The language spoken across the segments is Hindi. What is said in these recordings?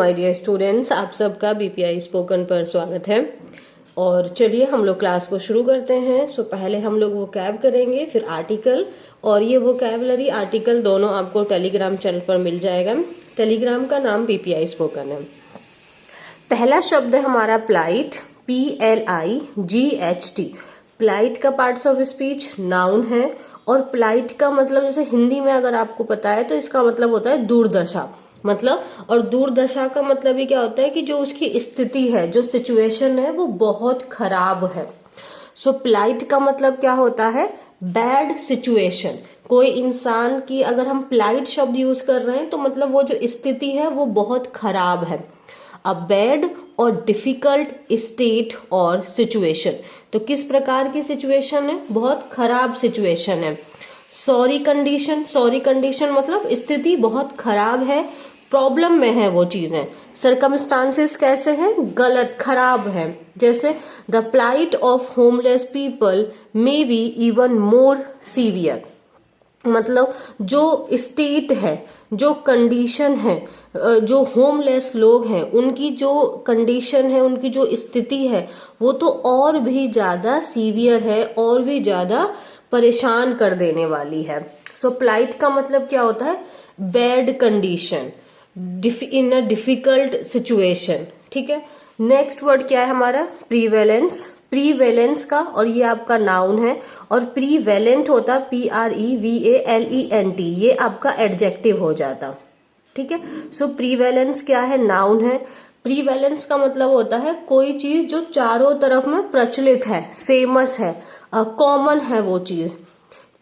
माय डियर स्टूडेंट्स, आप सबका बीपीआई स्पोकन पर स्वागत है। और चलिए हम लोग क्लास को शुरू करते हैं। सो पहले हम लोग वोकैब करेंगे, फिर आर्टिकल, और ये वोकैबुलरी आर्टिकल दोनों आपको टेलीग्राम चैनल पर मिल जाएगा। टेलीग्राम का नाम बीपीआई स्पोकन है। पहला शब्द है हमारा प्लाइट, PLIGHT। प्लाइट का पार्ट्स ऑफ स्पीच नाउन है, और प्लाइट का मतलब जैसे हिंदी में अगर आपको पता है तो इसका मतलब होता है दुर्दशा, मतलब। और दुर्दशा का मतलब ही क्या होता है कि जो उसकी स्थिति है, जो सिचुएशन है वो बहुत खराब है। सो प्लाइट का मतलब क्या होता है? Bad situation. कोई इंसान की अगर हम प्लाइट शब्द यूज कर रहे हैं तो मतलब वो जो स्थिति है वो बहुत खराब है। अ बैड और डिफिकल्ट स्टेट और सिचुएशन। तो किस प्रकार की सिचुएशन है? बहुत खराब सिचुएशन है। सॉरी कंडीशन, सॉरी कंडीशन मतलब स्थिति बहुत खराब है, प्रॉब्लम में है वो चीजें। सर्कमस्टांसेस कैसे हैं? गलत, खराब है। जैसे the plight of homeless people may be even more severe. मतलब जो स्टेट है, जो कंडीशन है, जो होमलेस लोग हैं उनकी जो कंडीशन है, उनकी जो स्थिति है वो तो और भी ज्यादा सीवियर है, और भी ज्यादा परेशान कर देने वाली है। सो प्लाइट का मतलब क्या होता है? Bad condition, in a difficult situation. ठीक है। नेक्स्ट वर्ड क्या है हमारा? प्रीवेलेंस। प्रीवेलेंस का, और ये आपका नाउन है, और प्रीवेलेंट होता PREVALENT, ये आपका एडजेक्टिव हो जाता। ठीक है। सो प्रीवेलेंस क्या है? नाउन है। प्रीवेलेंस का मतलब होता है कोई चीज जो चारों तरफ में प्रचलित है, फेमस है, कॉमन है वो चीज।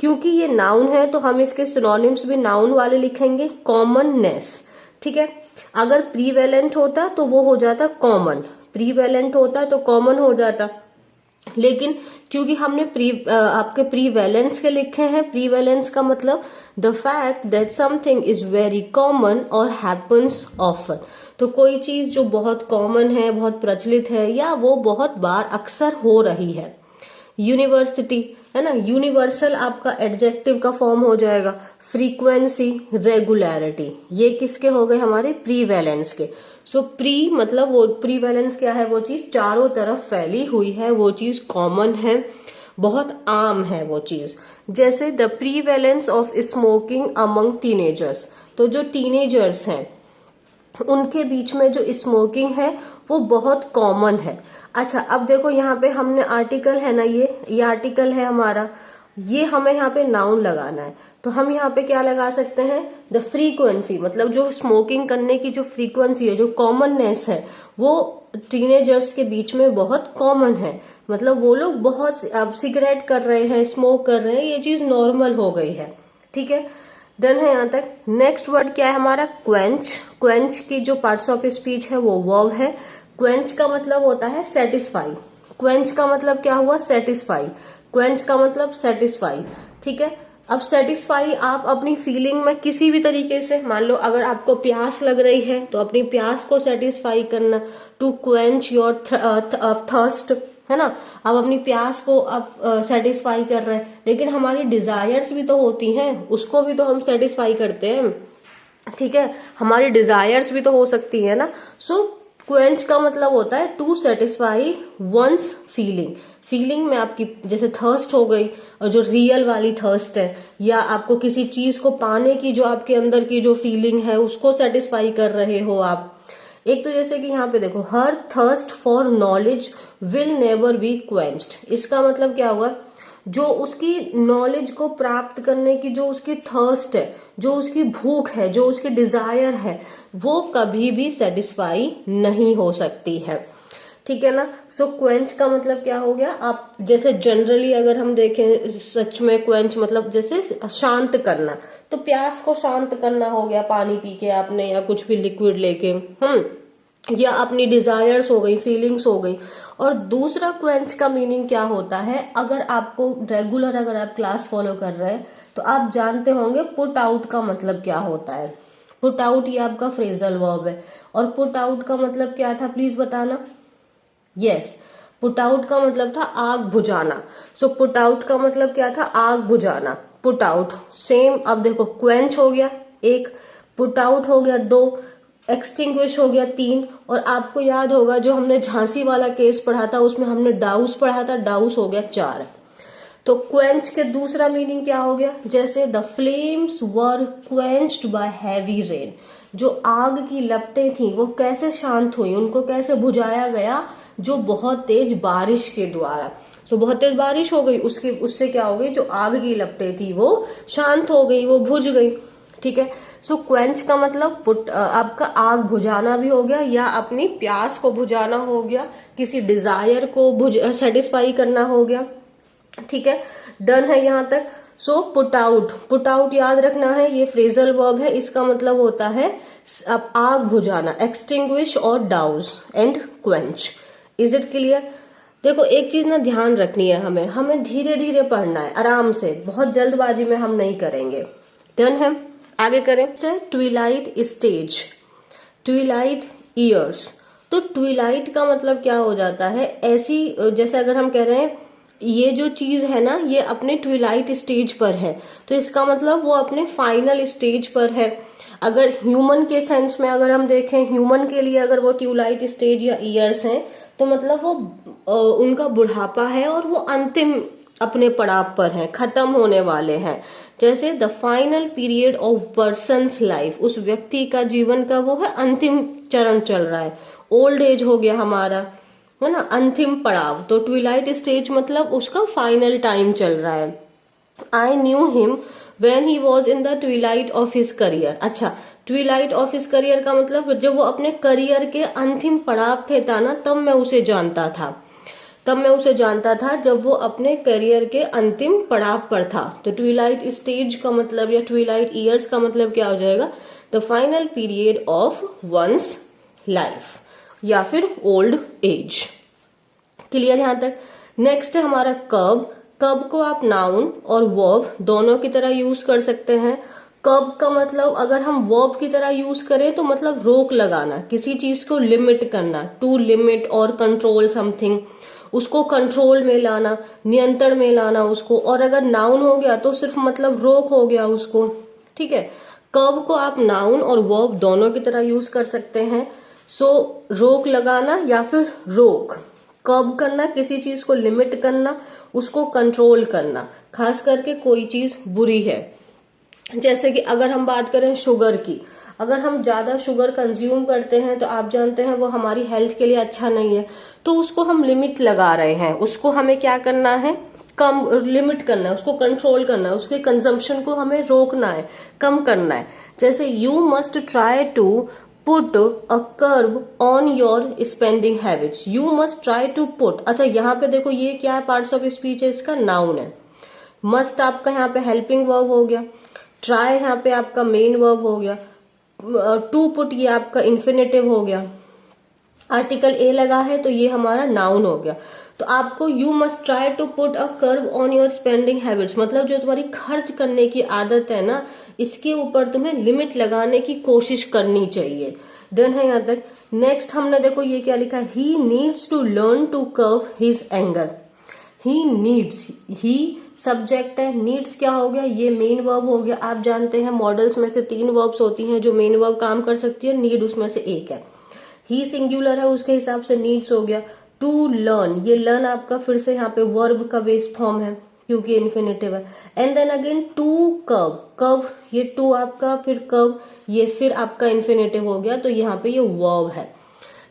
क्योंकि ये नाउन है तो हम इसके सिनोनिम्स भी नाउन वाले लिखेंगे, कॉमननेस। ठीक है। अगर प्रीवेलेंट होता तो वो हो जाता कॉमन, प्रीवेलेंट होता तो कॉमन हो जाता। लेकिन क्योंकि हमने आपके प्रीवेलेंस के लिखे हैं, प्रीवेलेंस का मतलब the fact that something is very common और हैपन्स ऑफन। तो कोई चीज जो बहुत कॉमन है, बहुत प्रचलित है, या वो बहुत बार अक्सर हो रही है। यूनिवर्सिटी है ना, यूनिवर्सल आपका एडजेक्टिव का फॉर्म हो जाएगा। फ्रीक्वेंसी, रेगुलरिटी, ये किसके हो गए? हमारे प्रीवेलेंस के। सो प्री मतलब वो प्रीवेलेंस क्या है? वो चीज चारों तरफ फैली हुई है, वो चीज कॉमन है, बहुत आम है वो चीज। जैसे the prevalence of smoking among teenagers. तो जो टीनेजर्स हैं उनके बीच में जो स्मोकिंग है वो बहुत कॉमन है। अच्छा, अब देखो यहाँ पे हमने आर्टिकल है ना, ये आर्टिकल है हमारा, ये हमें यहाँ पे नाउन लगाना है। तो हम यहाँ पे क्या लगा सकते हैं? द फ्रीक्वेंसी, मतलब जो स्मोकिंग करने की जो फ्रीक्वेंसी है, जो कॉमननेस है, वो टीनेजर्स के बीच में बहुत कॉमन है। मतलब वो लोग बहुत अब सिगरेट कर रहे हैं, स्मोक कर रहे हैं, ये चीज नॉर्मल हो गई है। ठीक है, डन है यहाँ तक। नेक्स्ट वर्ड क्या है हमारा? क्वेंच। क्वेंच की जो पार्ट्स ऑफ स्पीच है वो वर्ब है। क्वेंच का मतलब होता है सेटिस्फाई। क्वेंच का मतलब क्या हुआ? सेटिस्फाई। क्वेंच का मतलब सेटिस्फाई। ठीक है। अब सेटिस्फाई आप अपनी फीलिंग में किसी भी तरीके से, मान लो अगर आपको प्यास लग रही है तो अपनी प्यास को सेटिस्फाई करना, टू क्वेंच योर थर्स्ट, है ना। अब अपनी प्यास को आप सेटिस्फाई कर रहे हैं, लेकिन हमारी डिजायर्स भी तो होती हैं, उसको भी तो हम सेटिस्फाई करते हैं। ठीक है, हमारी डिजायर्स भी तो हो सकती है ना। सो क्वेंच का मतलब होता है to satisfy one's feeling. Feeling में आपकी जैसे थर्स्ट हो गई, और जो रियल वाली थर्स्ट है, या आपको किसी चीज को पाने की जो आपके अंदर की जो फीलिंग है उसको सेटिस्फाई कर रहे हो आप। एक तो जैसे कि यहाँ पे देखो, her thirst for knowledge will never be quenched. इसका मतलब क्या हुआ? जो उसकी नॉलेज को प्राप्त करने की जो उसकी थर्स्ट है, जो उसकी भूख है, जो उसकी डिजायर है, वो कभी भी सेटिस्फाई नहीं हो सकती है। ठीक है ना। सो क्वेंच का मतलब क्या हो गया? आप जैसे जनरली अगर हम देखें, सच में क्वेंच मतलब जैसे शांत करना, तो प्यास को शांत करना हो गया, पानी पी के आपने, या कुछ भी लिक्विड लेके, या अपनी डिजायर्स हो गई, फीलिंग्स हो गई। और दूसरा क्वेंच का मीनिंग क्या होता है? अगर आपको रेगुलर, अगर आप क्लास फॉलो कर रहे हैं तो आप जानते होंगे पुट आउट का मतलब क्या होता है। पुट आउट ये आपका फ्रेजल वर्ब है, और पुट आउट का मतलब क्या था प्लीज बताना। यस, पुट आउट का मतलब था आग बुझाना। सो पुट आउट का मतलब क्या था? आग बुझाना, पुट आउट। सेम अब देखो, क्वेंच हो गया एक, पुट आउट हो गया दो। एक्सटिंग्विश हो गया 3, और आपको याद होगा जो हमने झांसी वाला केस पढ़ा था उसमें हमने डाउस पढ़ा था, डाउस हो गया 4। तो क्वेंच के दूसरा मीनिंग क्या हो गया, जैसे the flames were quenched by heavy rain, जो आग की लपटें थी वो कैसे शांत हुई, उनको कैसे बुझाया गया, जो बहुत तेज बारिश के द्वारा। तो बहुत तेज बारिश हो गई, उससे क्या हो गई, जो आग की लपटें थी वो शांत हो गई, वो बुझ गई। ठीक है। सो क्वेंच का मतलब आपका आग बुझाना भी हो गया, या अपनी प्यास को बुझाना हो गया, किसी डिजायर को सेटिस्फाई करना हो गया। ठीक है, डन है यहां तक। सो पुट आउट याद रखना है, ये फ्रेजल वर्ब है, इसका मतलब होता है अब आग बुझाना, एक्सटिंग्विश और douse and quench. Is it clear? देखो एक चीज ना ध्यान रखनी है, हमें धीरे धीरे पढ़ना है, आराम से, बहुत जल्दबाजी में हम नहीं करेंगे। डन है, आगे करें। Twilight stage, Twilight years. तो ट्विलाइट का मतलब क्या हो जाता है, ऐसी जैसे अगर हम कह रहे हैं ये जो चीज है ना ये अपने ट्विलाइट स्टेज पर है, तो इसका मतलब वो अपने फाइनल स्टेज पर है। अगर ह्यूमन के सेंस में अगर हम देखें, ह्यूमन के लिए अगर वो ट्विलाइट स्टेज या ईयर्स हैं, तो मतलब वो उनका बुढ़ापा है और वो अंतिम अपने पड़ाव पर हैं, खत्म होने वाले हैं। जैसे the final period of persons life, उस व्यक्ति का जीवन का वो है अंतिम चरण चल रहा है, ओल्ड एज हो गया हमारा, है ना, अंतिम पड़ाव। तो ट्विलाइट स्टेज मतलब उसका फाइनल टाइम चल रहा है। I knew him when he was in the Twilight of his career. अच्छा, ट्विलाइट ऑफ हिज करियर का मतलब जब वो अपने करियर के अंतिम पड़ाव पे था ना, तब मैं उसे जानता था, जब वो अपने करियर के अंतिम पड़ाव पर था। तो ट्विलाइट स्टेज का मतलब या ट्विलाइट ईयर्स का मतलब क्या हो जाएगा, the final period of one's life या फिर ओल्ड एज। क्लियर यहां तक? नेक्स्ट है हमारा कब। कब को आप नाउन और वर्ब दोनों की तरह यूज कर सकते हैं। कब का मतलब अगर हम वर्ब की तरह यूज करें तो मतलब रोक लगाना, किसी चीज को लिमिट करना, टू लिमिट और कंट्रोल समथिंग, उसको कंट्रोल में लाना, नियंत्रण में लाना उसको। और अगर नाउन हो गया तो सिर्फ मतलब रोक हो गया उसको। ठीक है, कब को आप नाउन और वर्ब दोनों की तरह यूज कर सकते हैं। सो रोक लगाना या फिर रोक, कर्ब करना, किसी चीज को लिमिट करना, उसको कंट्रोल करना, खास करके कोई चीज बुरी है। जैसे कि अगर हम बात करें शुगर की, अगर हम ज्यादा शुगर कंज्यूम करते हैं तो आप जानते हैं वो हमारी हेल्थ के लिए अच्छा नहीं है, तो उसको हम लिमिट लगा रहे हैं, उसको हमें क्या करना है, कम लिमिट करना है, उसको कंट्रोल करना है, उसके कंजम्पशन को हमें रोकना है, कम करना है। जैसे you must try to put a curb on your spending habits, you must try to put. अच्छा यहाँ पे देखो ये क्या है, पार्ट्स ऑफ स्पीच है, इसका नाउन है। मस्ट आपका यहाँ पे हेल्पिंग वर्ब हो गया, ट्राई यहाँ पे आपका मेन वर्ब हो गया, टू पुट ये आपका इन्फिनेटिव हो गया, आर्टिकल ए लगा है तो ये हमारा नाउन हो गया। तो आपको you must try to put a curb on your spending habits मतलब जो तुम्हारी खर्च करने की आदत है ना, इसके ऊपर तुम्हें लिमिट लगाने की कोशिश करनी चाहिए। डन है यहाँ तक? नेक्स्ट हमने देखो ये क्या लिखा है, he needs to learn to curb his anger. He needs, he subject है, नीड्स क्या हो गया, ये मेन वर्ब हो गया। आप जानते हैं मॉडल्स में से 3 वर्ब्स होती हैं जो मेन वर्ब काम कर सकती है, नीड उसमें से एक है। ही सिंगुलर है, उसके हिसाब से नीड्स हो गया। टू लर्न, ये लर्न आपका फिर से यहाँ पे वर्ब का बेस फॉर्म है क्योंकि इन्फिनेटिव है। And then again to curb, curb ये टू आपका, फिर कर्व ये फिर आपका इन्फिनेटिव हो गया, तो यहाँ पे ये वर्ब है।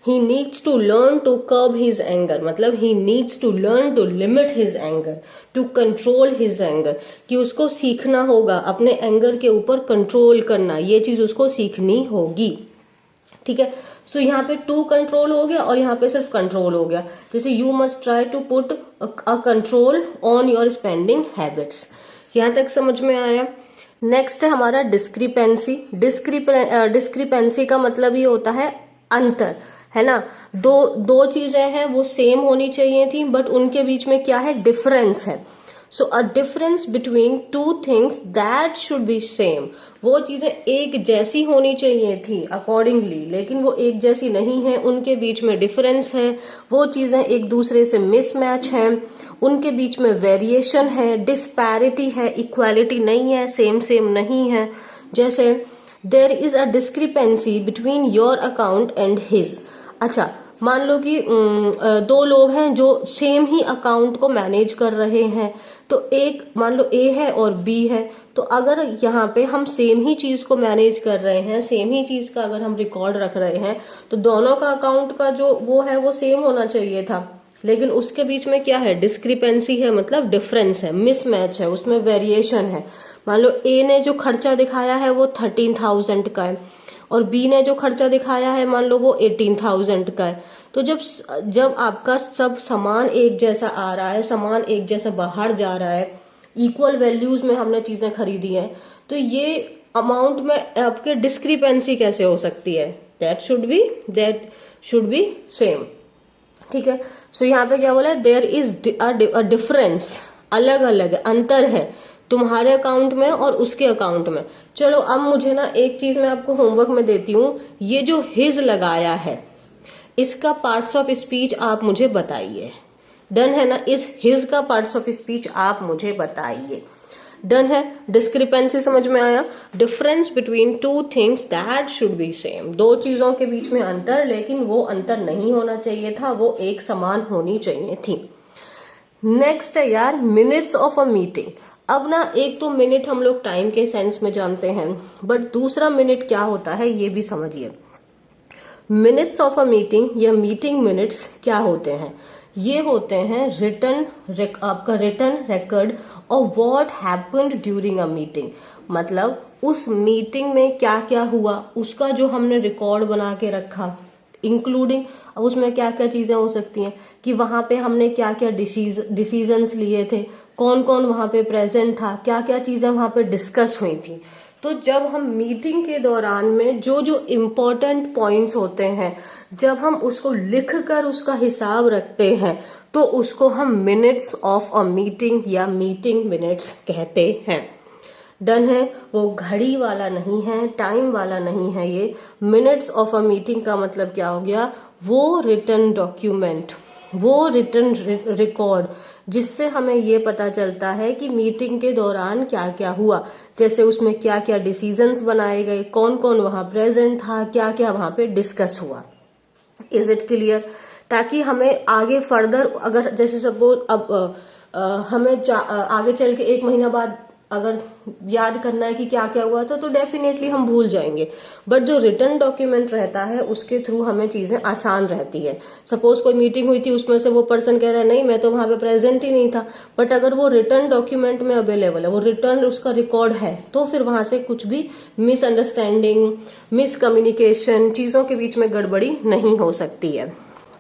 He needs to learn to curb his anger मतलब he needs to learn to limit his anger, to control his anger, कि उसको सीखना होगा अपने एंगर के ऊपर कंट्रोल करना, ये चीज उसको सीखनी होगी। ठीक है, सो यहाँ पे टू कंट्रोल हो गया और यहाँ पे सिर्फ कंट्रोल हो गया। जैसे you must try to put a control on your spending habits. यहाँ तक समझ में आया? नेक्स्ट है हमारा डिस्क्रिपेंसी। डिस्क्रिपेंसी का मतलब ये होता है अंतर, है ना। दो चीजें हैं वो सेम होनी चाहिए थी बट उनके बीच में क्या है, डिफरेंस है। So a difference between two things that should be same, वो चीजें एक जैसी होनी चाहिए थी अकॉर्डिंगली, लेकिन वो एक जैसी नहीं है, उनके बीच में डिफरेंस है, वो चीजें एक दूसरे से मिसमैच है, उनके बीच में वेरिएशन है, डिस्पैरिटी है, इक्वालिटी नहीं है, सेम सेम नहीं है। जैसे there is a discrepancy between your account and his. अच्छा, मान लो कि दो लोग हैं जो सेम ही अकाउंट को मैनेज कर रहे हैं, तो एक मान लो ए है और बी है, तो अगर यहाँ पे हम सेम ही चीज को मैनेज कर रहे हैं, सेम ही चीज का अगर हम रिकॉर्ड रख रहे हैं, तो दोनों का अकाउंट का जो वो है वो सेम होना चाहिए था। लेकिन उसके बीच में क्या है, डिस्क्रिपेंसी है, मतलब डिफरेंस है, मिसमैच है, उसमें वेरिएशन है। मान लो ए ने जो खर्चा दिखाया है वो 13,000 का है और बी ने जो खर्चा दिखाया है मान लो वो 18,000 का है। तो जब आपका सब सामान एक जैसा आ रहा है, सामान एक जैसा बाहर जा रहा है, इक्वल वैल्यूज में हमने चीजें खरीदी हैं, तो ये अमाउंट में आपके डिस्क्रिपेंसी कैसे हो सकती है? That should be same. ठीक है, सो यहाँ पे क्या बोला है, देयर इज अ डिफरेंस, अलग अलग अंतर है तुम्हारे अकाउंट में और उसके अकाउंट में। चलो अब मुझे ना एक चीज मैं आपको होमवर्क में देती हूँ, ये जो हिज लगाया है इसका पार्ट्स ऑफ स्पीच आप मुझे बताइए। डन है ना, इस हिज का पार्ट्स ऑफ स्पीच आप मुझे बताइए। डन है, डिस्क्रिपेंसी समझ में आया, difference between two things that should be same, दो चीजों के बीच में अंतर, लेकिन वो अंतर नहीं होना चाहिए था, वो एक समान होनी चाहिए थी। नेक्स्ट है यार, मिनट्स ऑफ अ मीटिंग। अब ना एक तो मिनट हम लोग टाइम के सेंस में जानते हैं, बट दूसरा मिनट क्या होता है ये भी समझिए। मिनट्स ऑफ अ मीटिंग या मीटिंग मिनट्स क्या होते हैं? ये होते हैं आपका return record of what happened during a meeting, मतलब उस मीटिंग में क्या क्या हुआ उसका जो हमने रिकॉर्ड बना के रखा, इंक्लूडिंग अब उसमें क्या क्या चीजें हो सकती हैं कि वहां पे हमने क्या क्या डिसीजंस लिए थे, कौन कौन वहां पे प्रेजेंट था, क्या क्या चीजें वहां पे डिस्कस हुई थी। तो जब हम मीटिंग के दौरान में जो जो इम्पोर्टेंट पॉइंट्स होते हैं, जब हम उसको लिख कर उसका हिसाब रखते हैं, तो उसको हम मिनट्स ऑफ अ मीटिंग या मीटिंग मिनट्स कहते हैं। डन है, वो घड़ी वाला नहीं है, टाइम वाला नहीं है, ये मिनट्स ऑफ अ मीटिंग का मतलब क्या हो गया, वो रिटन डॉक्यूमेंट, वो रिटन रिकॉर्ड जिससे हमें ये पता चलता है कि मीटिंग के दौरान क्या क्या हुआ, जैसे उसमें क्या क्या डिसीजंस बनाए गए, कौन कौन वहां प्रेजेंट था, क्या क्या वहां पे डिस्कस हुआ। Is it clear? ताकि हमें आगे फर्दर अगर जैसे सपोज अब हमें आगे चल के 1 महीना बाद अगर याद करना है कि क्या क्या हुआ था, तो डेफिनेटली हम भूल जाएंगे। बट जो रिटर्न डॉक्यूमेंट रहता है उसके थ्रू हमें चीजें आसान रहती है। सपोज कोई मीटिंग हुई थी, उसमें से वो पर्सन कह रहा है नहीं मैं तो वहां पे प्रेजेंट ही नहीं था, बट अगर वो रिटर्न डॉक्यूमेंट में अवेलेबल है, वो रिटर्न उसका रिकॉर्ड है, तो फिर वहां से कुछ भी मिसअंडरस्टैंडिंग, मिसकम्युनिकेशन, चीजों के बीच में गड़बड़ी नहीं हो सकती है।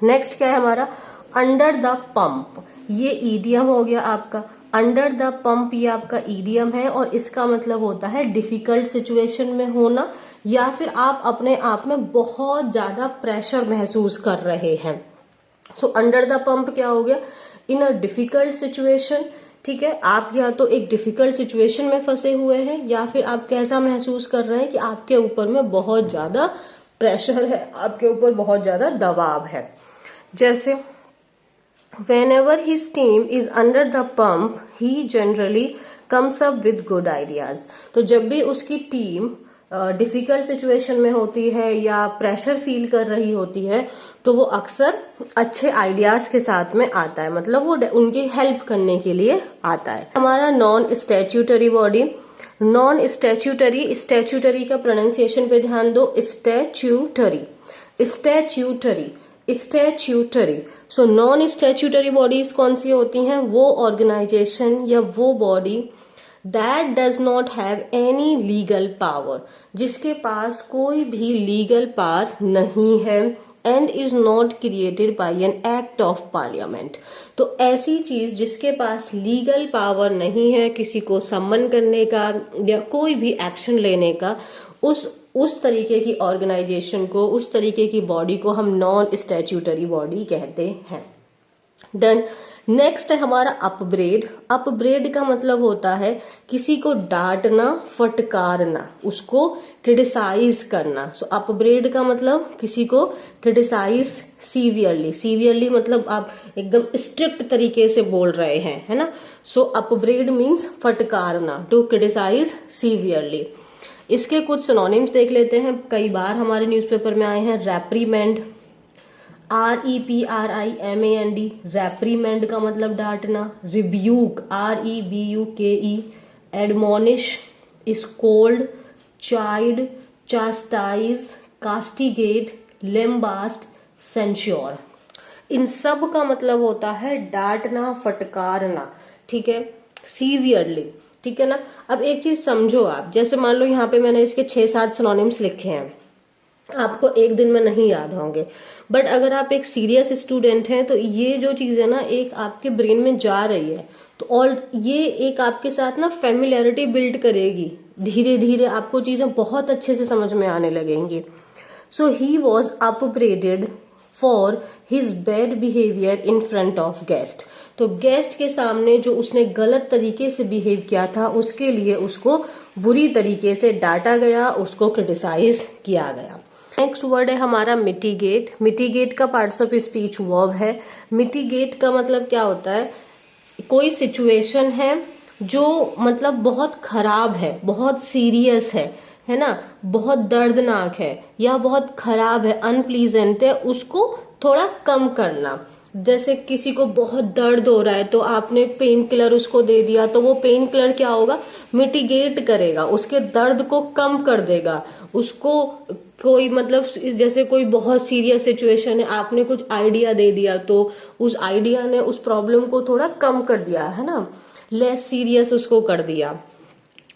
नेक्स्ट क्या है हमारा, अंडर द पंप। ये ईडियम हो गया आपका, अंडर द पंप ये आपका ईडियम है और इसका मतलब होता है डिफिकल्ट सिचुएशन में होना, या फिर आप अपने आप में बहुत ज्यादा प्रेशर महसूस कर रहे हैं। सो अंडर द पंप क्या हो गया, इन अ डिफिकल्ट सिचुएशन। ठीक है, आप या तो एक डिफिकल्ट सिचुएशन में फंसे हुए हैं, या फिर आप कैसा महसूस कर रहे हैं कि आपके ऊपर में बहुत ज्यादा प्रेशर है, आपके ऊपर बहुत ज्यादा दबाव है। जैसे whenever his team is under the pump he generally comes up with good ideas। तो जब भी उसकी टीम डिफिकल्ट सिचुएशन में होती है या प्रेशर फील कर रही होती है, तो वो अक्सर अच्छे आइडियाज के साथ में आता है, मतलब वो उनकी हेल्प करने के लिए आता है। हमारा non statutory body, non statutory, statutory का प्रोनाउंसिएशन पे ध्यान दो, statutory, statutory, statutory. So non statutory bodies कौन सी होती हैं, वो ऑर्गेनाइजेशन या वो body that does not have any legal power, जिसके पास कोई भी लीगल पावर नहीं है, and is not created by an act of parliament. तो ऐसी चीज जिसके पास लीगल पावर नहीं है किसी को सम्मन करने का या कोई भी एक्शन लेने का, उस तरीके की ऑर्गेनाइजेशन को, उस तरीके की बॉडी को हम नॉन स्टैट्यूटरी बॉडी कहते हैं। डन। नेक्स्ट है हमारा अपब्रेड। अपब्रेड का मतलब होता है किसी को डांटना, फटकारना, उसको क्रिटिसाइज करना। सो अपब्रेड का मतलब किसी को क्रिटिसाइज सीवियरली, सीवियरली मतलब आप एकदम स्ट्रिक्ट तरीके से बोल रहे हैं, है ना। सो अपब्रेड मीन्स फटकारना, टू क्रिटिसाइज सीवियरली। इसके कुछ सिनोनिम्स देख लेते हैं, कई बार हमारे न्यूज़पेपर में आए हैं। रेप्रीमेंड, REPRIMAND, रेप्रीमेंड का मतलब डांटना। Rebuke, REBUKE, admonish, scold, chide, chastise, castigate, lambast, censure. इन सब का मतलब होता है डांटना, फटकारना, ठीक है, सीवियरली, ठीक है ना। अब एक चीज समझो आप, जैसे मान लो यहाँ पे मैंने इसके 6-7 सिनोनिम्स लिखे हैं, आपको एक दिन में नहीं याद होंगे, बट अगर आप एक सीरियस स्टूडेंट हैं तो ये जो चीज है ना एक आपके ब्रेन में जा रही है, तो ऑल ये एक आपके साथ ना फेमिलियरिटी बिल्ड करेगी, धीरे धीरे आपको चीजें बहुत अच्छे से समझ में आने लगेंगी। So he was upbraided for his bad behaviour in front of guest. तो गेस्ट के सामने जो उसने गलत तरीके से बिहेव किया था उसके लिए उसको बुरी तरीके से डांटा गया, उसको क्रिटिसाइज किया गया। नेक्स्ट वर्ड है हमारा मिटिगेट। मिटिगेट का पार्ट्स ऑफ स्पीच वर्ब है। मिटिगेट का मतलब क्या होता है, कोई सिचुएशन है जो मतलब बहुत खराब है, बहुत सीरियस है ना, बहुत दर्दनाक है या बहुत खराब है, अनप्लीजेंट है, उसको थोड़ा कम करना। जैसे किसी को बहुत दर्द हो रहा है तो आपने पेन किलर उसको दे दिया, तो वो पेन किलर क्या होगा, मिटिगेट करेगा, उसके दर्द को कम कर देगा उसको। कोई मतलब जैसे कोई बहुत सीरियस सिचुएशन है, आपने कुछ आइडिया दे दिया तो उस आइडिया ने उस प्रॉब्लम को थोड़ा कम कर दिया, है ना, लेस सीरियस उसको कर दिया।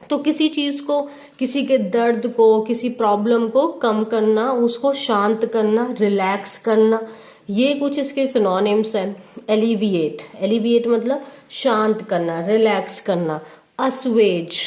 तो किसी चीज को, किसी के दर्द को, किसी प्रॉब्लम को कम करना, उसको शांत करना, रिलैक्स करना, ये कुछ इसके सिनोनिम्स हैं। एलिविएट, एलिविएट मतलब शांत करना, रिलैक्स करना। Assuage,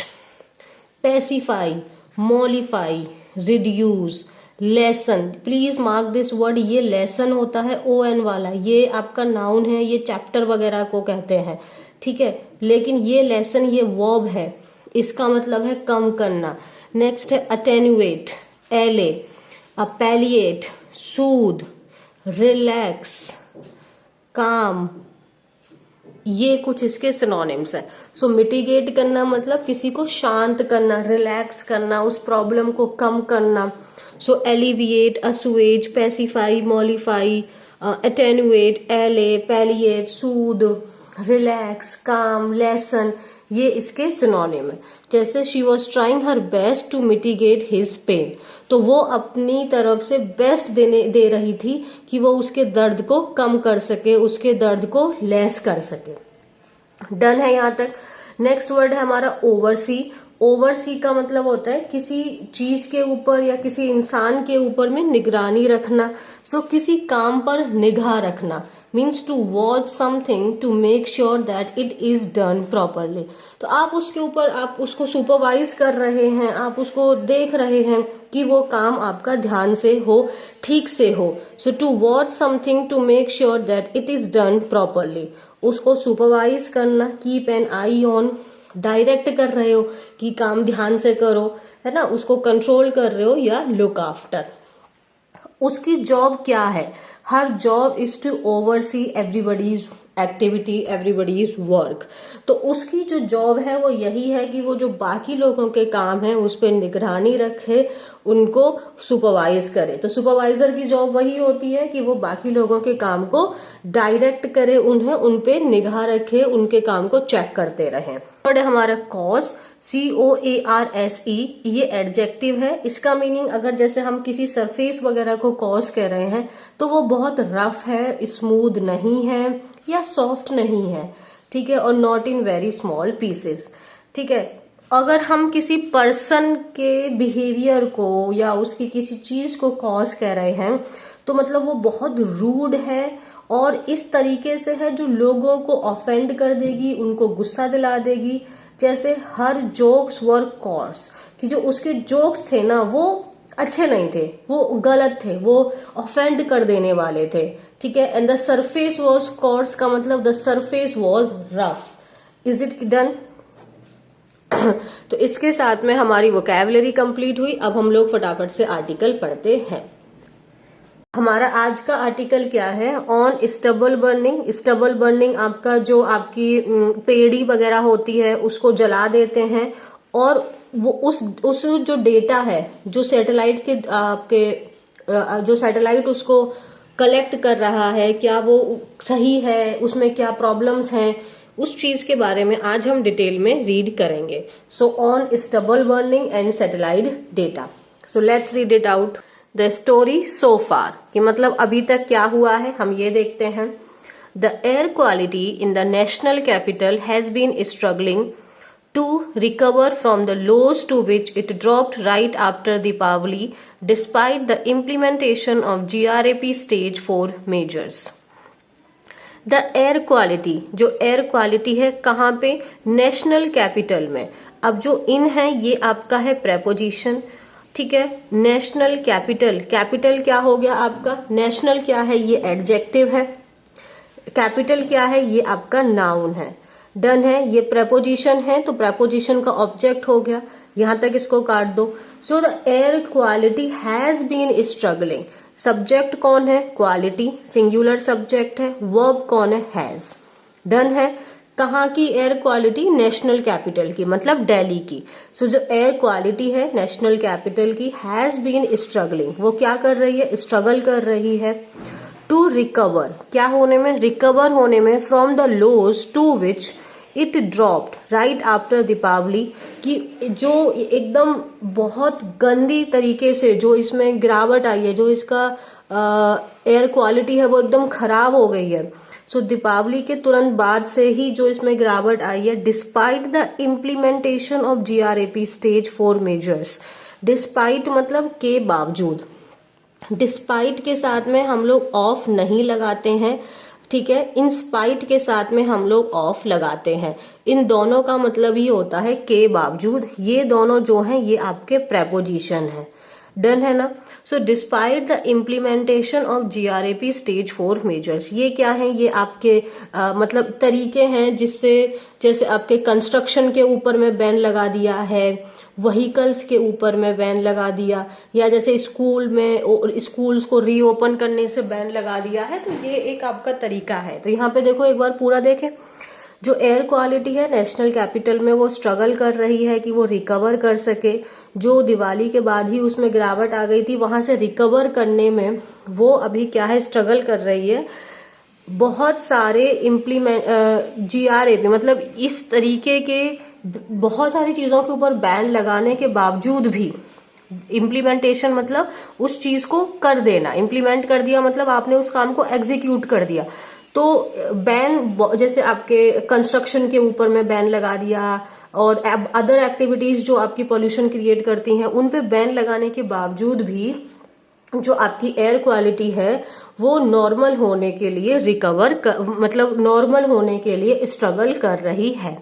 pacify, mollify, reduce, lessen. Please mark this word, ये लेसन होता है ON वाला, ये आपका नाउन है, ये चैप्टर वगैरह को कहते हैं, ठीक है, लेकिन ये लेसन ये वर्ब है, इसका मतलब है कम करना। नेक्स्ट है अटेन्युएट, एले, पैलिएट, सूद, रिलैक्स, काम, ये कुछ इसके सिनोनिम्स हैं। सो मिटिगेट करना मतलब किसी को शांत करना, रिलैक्स करना, उस प्रॉब्लम को कम करना। सो एलिविएट, असुएज, पेसिफाई, मॉलिफाई, अटेन्युएट, एले, पैलिएट, सूद, रिलैक्स, काम, लेसन, ये इसके सिनोनिम है। जैसे she was trying her best to mitigate his pain, तो वो अपनी तरफ से बेस्ट दे रही थी कि वो उसके दर्द को कम कर सके, उसके दर्द को लेस कर सके। डन है यहाँ तक। नेक्स्ट वर्ड है हमारा ओवरसी। ओवरसी का मतलब होता है किसी चीज के ऊपर या किसी इंसान के ऊपर में निगरानी रखना। सो किसी काम पर निगाह रखना, means to watch something to make sure that it is done properly. तो आप उसके ऊपर, आप उसको सुपरवाइज कर रहे हैं, आप उसको देख रहे हैं कि वो काम आपका ध्यान से हो, ठीक से हो। So to watch something to make sure that it is done properly, उसको सुपरवाइज करना, keep an eye on, direct कर रहे हो कि काम ध्यान से करो, है ना, उसको कंट्रोल कर रहे हो या लुक आफ्टर। उसकी जॉब क्या है, her job is to oversee everybody's activity, everybody's work. तो उसकी जो जॉब है वो यही है कि वो जो बाकी लोगों के काम है उस पर निगरानी रखे, उनको सुपरवाइज करे। तो सुपरवाइजर की जॉब वही होती है कि वो बाकी लोगों के काम को डायरेक्ट करे, उन्हें उन पे निगाह रखे, उनके काम को चेक करते रहे। थर्ड है हमारा कॉज, COARSE, ये एडजेक्टिव है। इसका मीनिंग अगर जैसे हम किसी सरफेस वगैरह को कॉज कह रहे हैं तो वो बहुत रफ है, स्मूथ नहीं है या सॉफ्ट नहीं है, ठीक है, और not in very small pieces, ठीक है। अगर हम किसी पर्सन के बिहेवियर को या उसकी किसी चीज को कॉज कह रहे हैं तो मतलब वो बहुत रूड है और इस तरीके से है जो लोगों को ऑफेंड कर देगी, उनको गुस्सा दिला देगी। जैसे हर जोक्स वर कॉर्स, कि जो उसके जोक्स थे ना वो अच्छे नहीं थे, वो गलत थे, वो ऑफेंड कर देने वाले थे, ठीक है। And the surface was coarse का मतलब the surface was rough. Is it done? तो इसके साथ में हमारी वोकैबुलरी कंप्लीट हुई। अब हम लोग फटाफट से आर्टिकल पढ़ते हैं। हमारा आज का आर्टिकल क्या है, on stubble burning. Stubble burning आपका जो आपकी पेड़ी वगैरह होती है उसको जला देते हैं और वो उस जो डेटा है, जो सैटेलाइट के आपके जो सैटेलाइट उसको कलेक्ट कर रहा है, क्या वो सही है, उसमें क्या प्रॉब्लम्स हैं, उस चीज के बारे में आज हम डिटेल में रीड करेंगे। So on stubble burning and satellite data. So let's read it out. The story so far, कि मतलब अभी तक क्या हुआ है हम ये देखते हैं। The air quality in the national capital has been struggling to recover from the lows to which it dropped right after Deepavali, despite the implementation of GRAP Stage 4 measures. The air quality, जो एयर क्वालिटी है कहाँ पे, नेशनल कैपिटल में। अब जो इन है ये आपका है प्रेपोजिशन, ठीक है। नेशनल कैपिटल, कैपिटल क्या हो गया आपका, नेशनल क्या है ये एडजेक्टिव है, कैपिटल क्या है ये आपका नाउन है। डन है, ये प्रेपोजिशन है तो प्रेपोजिशन का ऑब्जेक्ट हो गया, यहां तक इसको काट दो। So the air quality has been struggling, subject कौन है, क्वालिटी, सिंगुलर सब्जेक्ट है, वर्ब कौन है, हैज। डन है, कहाँ की एयर क्वालिटी, नेशनल कैपिटल की, मतलब दिल्ली की। सो जो एयर क्वालिटी है नेशनल कैपिटल की, हैज बीन स्ट्रगलिंग, वो क्या कर रही है, स्ट्रगल कर रही है। टू रिकवर, क्या होने में, रिकवर होने में, from the lows to which it dropped right after Deepavali, कि जो एकदम बहुत गंदी तरीके से जो इसमें गिरावट आई है, जो इसका एयर क्वालिटी है वो एकदम खराब हो गई है। सो दीपावली के तुरंत बाद से ही जो इसमें गिरावट आई है, despite the implementation of GRAP stage 4 measures. Despite मतलब के बावजूद, डिस्पाइट के साथ में हम लोग ऑफ नहीं लगाते हैं, ठीक है। इन स्पाइट के साथ में हम लोग ऑफ लगाते हैं। इन दोनों का मतलब ही होता है के बावजूद। ये दोनों जो हैं ये आपके प्रेपोजिशन है। डन है ना। So despite the implementation of GRAP stage 4 measures, ये क्या है, ये आपके मतलब तरीके हैं जिससे, जैसे आपके कंस्ट्रक्शन के ऊपर में बैन लगा दिया है, व्हीकल्स के ऊपर में बैन लगा दिया, या जैसे स्कूल में स्कूल्स को रीओपन करने से बैन लगा दिया है, तो ये एक आपका तरीका है। तो यहाँ पे देखो एक बार पूरा देखें। जो एयर क्वालिटी है नेशनल कैपिटल में वो स्ट्रगल कर रही है कि वो रिकवर कर सके। जो दिवाली के बाद ही उसमें गिरावट आ गई थी, वहां से रिकवर करने में वो अभी क्या है, स्ट्रगल कर रही है। बहुत सारे GRAP मतलब इस तरीके के बहुत सारी चीजों के ऊपर बैन लगाने के बावजूद भी, इम्प्लीमेंटेशन मतलब उस चीज को कर देना, इम्प्लीमेंट कर दिया मतलब आपने उस काम को एग्जीक्यूट कर दिया। तो बैन, जैसे आपके कंस्ट्रक्शन के ऊपर में बैन लगा दिया, और अदर एक्टिविटीज जो आपकी पॉल्यूशन क्रिएट करती हैं उन पे बैन लगाने के बावजूद भी जो आपकी एयर क्वालिटी है वो नॉर्मल होने के लिए मतलब नॉर्मल होने के लिए स्ट्रगल कर रही है।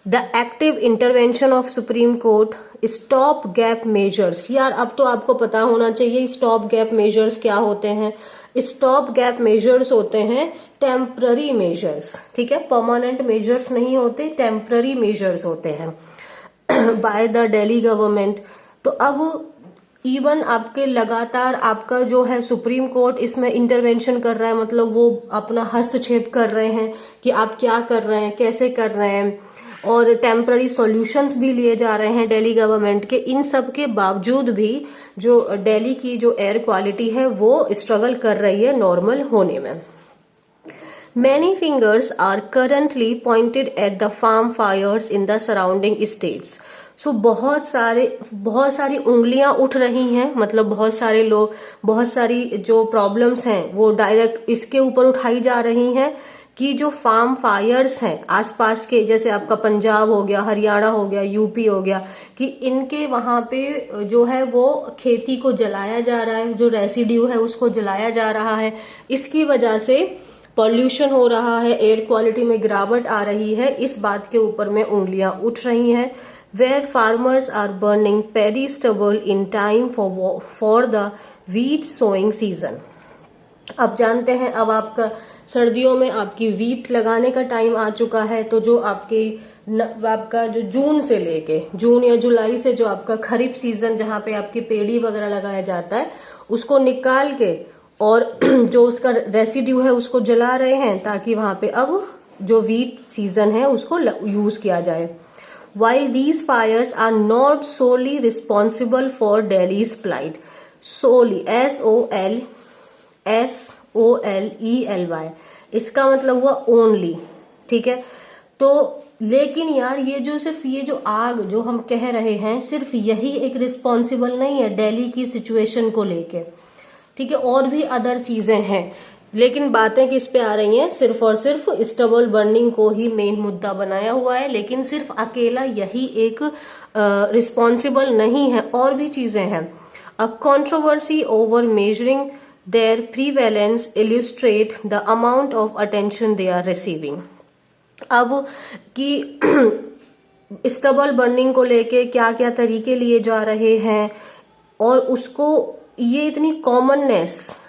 The active intervention of supreme court, stop gap measures. यार अब तो आपको पता होना चाहिए स्टॉप गैप मेजर्स क्या होते हैं। स्टॉप गैप मेजर्स होते हैं टेम्पररी मेजर्स, ठीक है, परमानेंट मेजर्स नहीं होते, टेम्पररी मेजर्स होते हैं बाय द दिल्ली गवर्नमेंट। तो अब इवन आपके लगातार आपका जो है सुप्रीम कोर्ट इसमें इंटरवेंशन कर रहा है, मतलब वो अपना हस्तक्षेप कर रहे हैं कि आप क्या कर रहे हैं, कैसे कर रहे हैं, और टेम्पररी सॉल्यूशंस भी लिए जा रहे हैं दिल्ली गवर्नमेंट के। इन सब के बावजूद भी जो दिल्ली की जो एयर क्वालिटी है वो स्ट्रगल कर रही है नॉर्मल होने में। Many fingers are currently pointed at the farm fires in the surrounding states. So बहुत सारी उंगलियां उठ रही हैं, मतलब बहुत सारे लोग, बहुत सारी जो प्रॉब्लम्स हैं वो डायरेक्ट इसके ऊपर उठाई जा रही हैं कि जो फार्म फायर्स हैं आसपास के, जैसे आपका पंजाब हो गया, हरियाणा हो गया, यूपी हो गया, कि इनके वहां पे जो है वो खेती को जलाया जा रहा है, जो रेसिड्यू है उसको जलाया जा रहा है। इसकी वजह से पॉल्यूशन हो रहा है, एयर क्वालिटी में गिरावट आ रही है। इस बात के ऊपर में उंगलियां उठ रही हैं। Where farmers are burning paddy stubble in time for the wheat sowing season. अब जानते हैं, अब आपका सर्दियों में आपकी वीट लगाने का टाइम आ चुका है। तो जो आपका जो जून से लेके, जून या जुलाई से जो आपका खरीफ सीजन जहां पे आपकी पेड़ी वगैरह लगाया जाता है उसको निकाल के और जो उसका रेसिड्यू है उसको जला रहे हैं, ताकि वहां पे अब जो वीट सीजन है उसको यूज किया जाए। while these fires are not solely responsible for Delhi's plight. Solely, SOLELY, इसका मतलब हुआ ओनली, ठीक है। तो लेकिन यार ये जो सिर्फ ये जो आग जो हम कह रहे हैं सिर्फ यही एक रिस्पॉन्सिबल नहीं है दिल्ली की सिचुएशन को लेके, ठीक है, और भी अदर चीजें हैं, लेकिन बातें किस पे आ रही हैं, सिर्फ और सिर्फ स्टबल बर्निंग को ही मेन मुद्दा बनाया हुआ है, लेकिन सिर्फ अकेला यही एक रिस्पॉन्सिबल नहीं है, और भी चीजें हैं। A controversy over measuring their prevalence illustrate the amount of attention they are receiving. अब कि स्टबल बर्निंग को लेके क्या क्या तरीके लिए जा रहे हैं, और उसको ये इतनी कॉमननेस,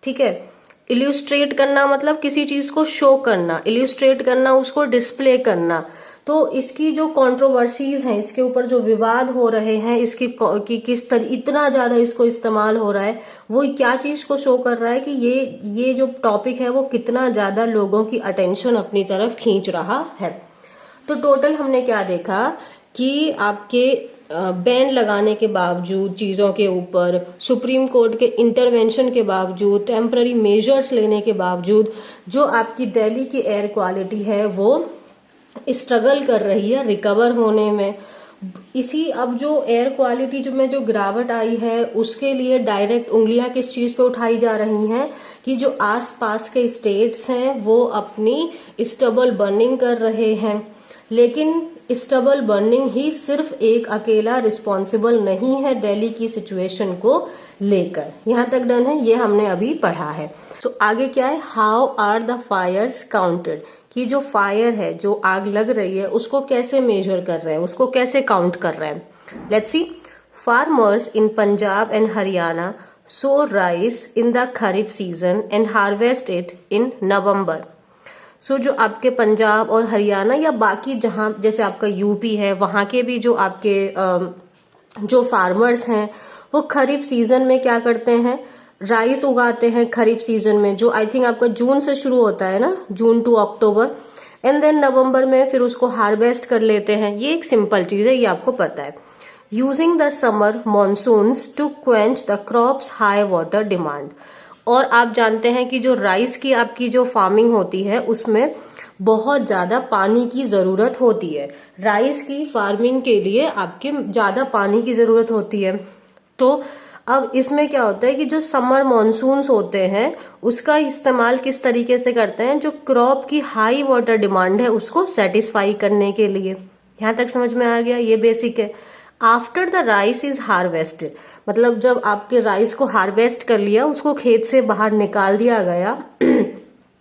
ठीक है, इल्यूस्ट्रेट करना मतलब किसी चीज को शो करना, इल्यूस्ट्रेट करना उसको डिस्प्ले करना। तो इसकी जो कंट्रोवर्सीज हैं, इसके ऊपर जो विवाद हो रहे हैं, इसकी कि किस तरह इतना ज्यादा इसको इस्तेमाल हो रहा है, वो क्या चीज को शो कर रहा है कि ये जो टॉपिक है वो कितना ज्यादा लोगों की अटेंशन अपनी तरफ खींच रहा है। तो टोटल हमने क्या देखा कि आपके बैन लगाने के बावजूद चीजों के ऊपर, सुप्रीम कोर्ट के इंटरवेंशन के बावजूद, टेम्पररी मेजर्स लेने के बावजूद जो आपकी दिल्ली की एयर क्वालिटी है वो स्ट्रगल कर रही है रिकवर होने में। इसी अब जो एयर क्वालिटी में जो गिरावट आई है उसके लिए डायरेक्ट उंगलियां किस चीज पे उठाई जा रही हैं कि जो आसपास के स्टेट्स हैं वो अपनी स्टबल बर्निंग कर रहे हैं, लेकिन स्टबल बर्निंग ही सिर्फ एक अकेला रिस्पॉन्सिबल नहीं है दिल्ली की सिचुएशन को लेकर। यहां तक डन है, ये हमने अभी पढ़ा है। तो आगे क्या है, how are the fires counted, कि जो फायर है, जो आग लग रही है उसको कैसे मेजर कर रहे हैं, उसको कैसे काउंट कर रहे हैं। Let's see, farmers in Punjab and Haryana sow rice in the kharif season and harvest it in November. So जो आपके पंजाब और हरियाणा या बाकी जहां जैसे आपका यूपी है वहां के भी जो आपके जो फार्मर्स हैं वो खरीफ सीजन में क्या करते हैं, राइस उगाते हैं खरीफ सीजन में, जो आई थिंक आपका जून से शुरू होता है ना, जून टू अक्टूबर, एंड देन नवंबर में फिर उसको हार्वेस्ट कर लेते हैं। ये एक सिंपल चीज है, ये आपको पता है। Using the summer monsoons to quench the crops high water demand. और आप जानते हैं कि जो राइस की आपकी जो फार्मिंग होती है उसमें बहुत ज्यादा पानी की जरूरत होती है, राइस की फार्मिंग के लिए आपके ज्यादा पानी की जरूरत होती है। तो अब इसमें क्या होता है कि जो समर मॉनसून्स होते हैं उसका इस्तेमाल किस तरीके से करते हैं, जो क्रॉप की हाई वाटर डिमांड है उसको सेटिस्फाई करने के लिए। यहां तक समझ में आ गया, ये बेसिक है। After the rice is harvested, मतलब जब आपके राइस को हार्वेस्ट कर लिया, उसको खेत से बाहर निकाल दिया गया।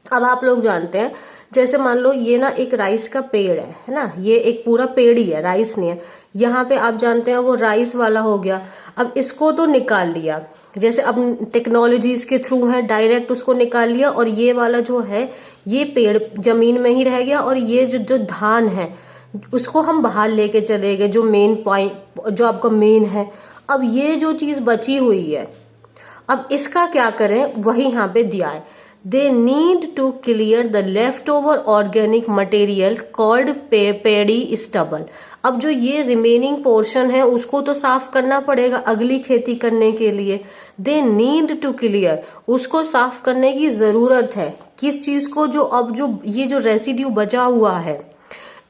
अब आप लोग जानते हैं, जैसे मान लो ये ना एक राइस का पेड़ है ना, ये एक पूरा पेड़ ही है, राइस नहीं है। यहाँ पे आप जानते हैं वो राइस वाला हो गया। अब इसको तो निकाल लिया, जैसे अब टेक्नोलॉजीज के थ्रू है, डायरेक्ट उसको निकाल लिया, और ये वाला जो है ये पेड़ जमीन में ही रह गया, और ये जो धान है उसको हम बाहर लेके चले गए, जो मेन पॉइंट जो आपका मेन है। अब ये जो चीज बची हुई है, अब इसका क्या करें, वही यहाँ पे दिया है। They need to clear the left over organic material called paddy stubble. अब जो ये रिमेनिंग पोर्शन है उसको तो साफ करना पड़ेगा अगली खेती करने के लिए। दे नीड टू क्लियर, उसको साफ करने की जरूरत है। किस चीज को, जो अब जो ये जो रेसिड्यू बचा हुआ है,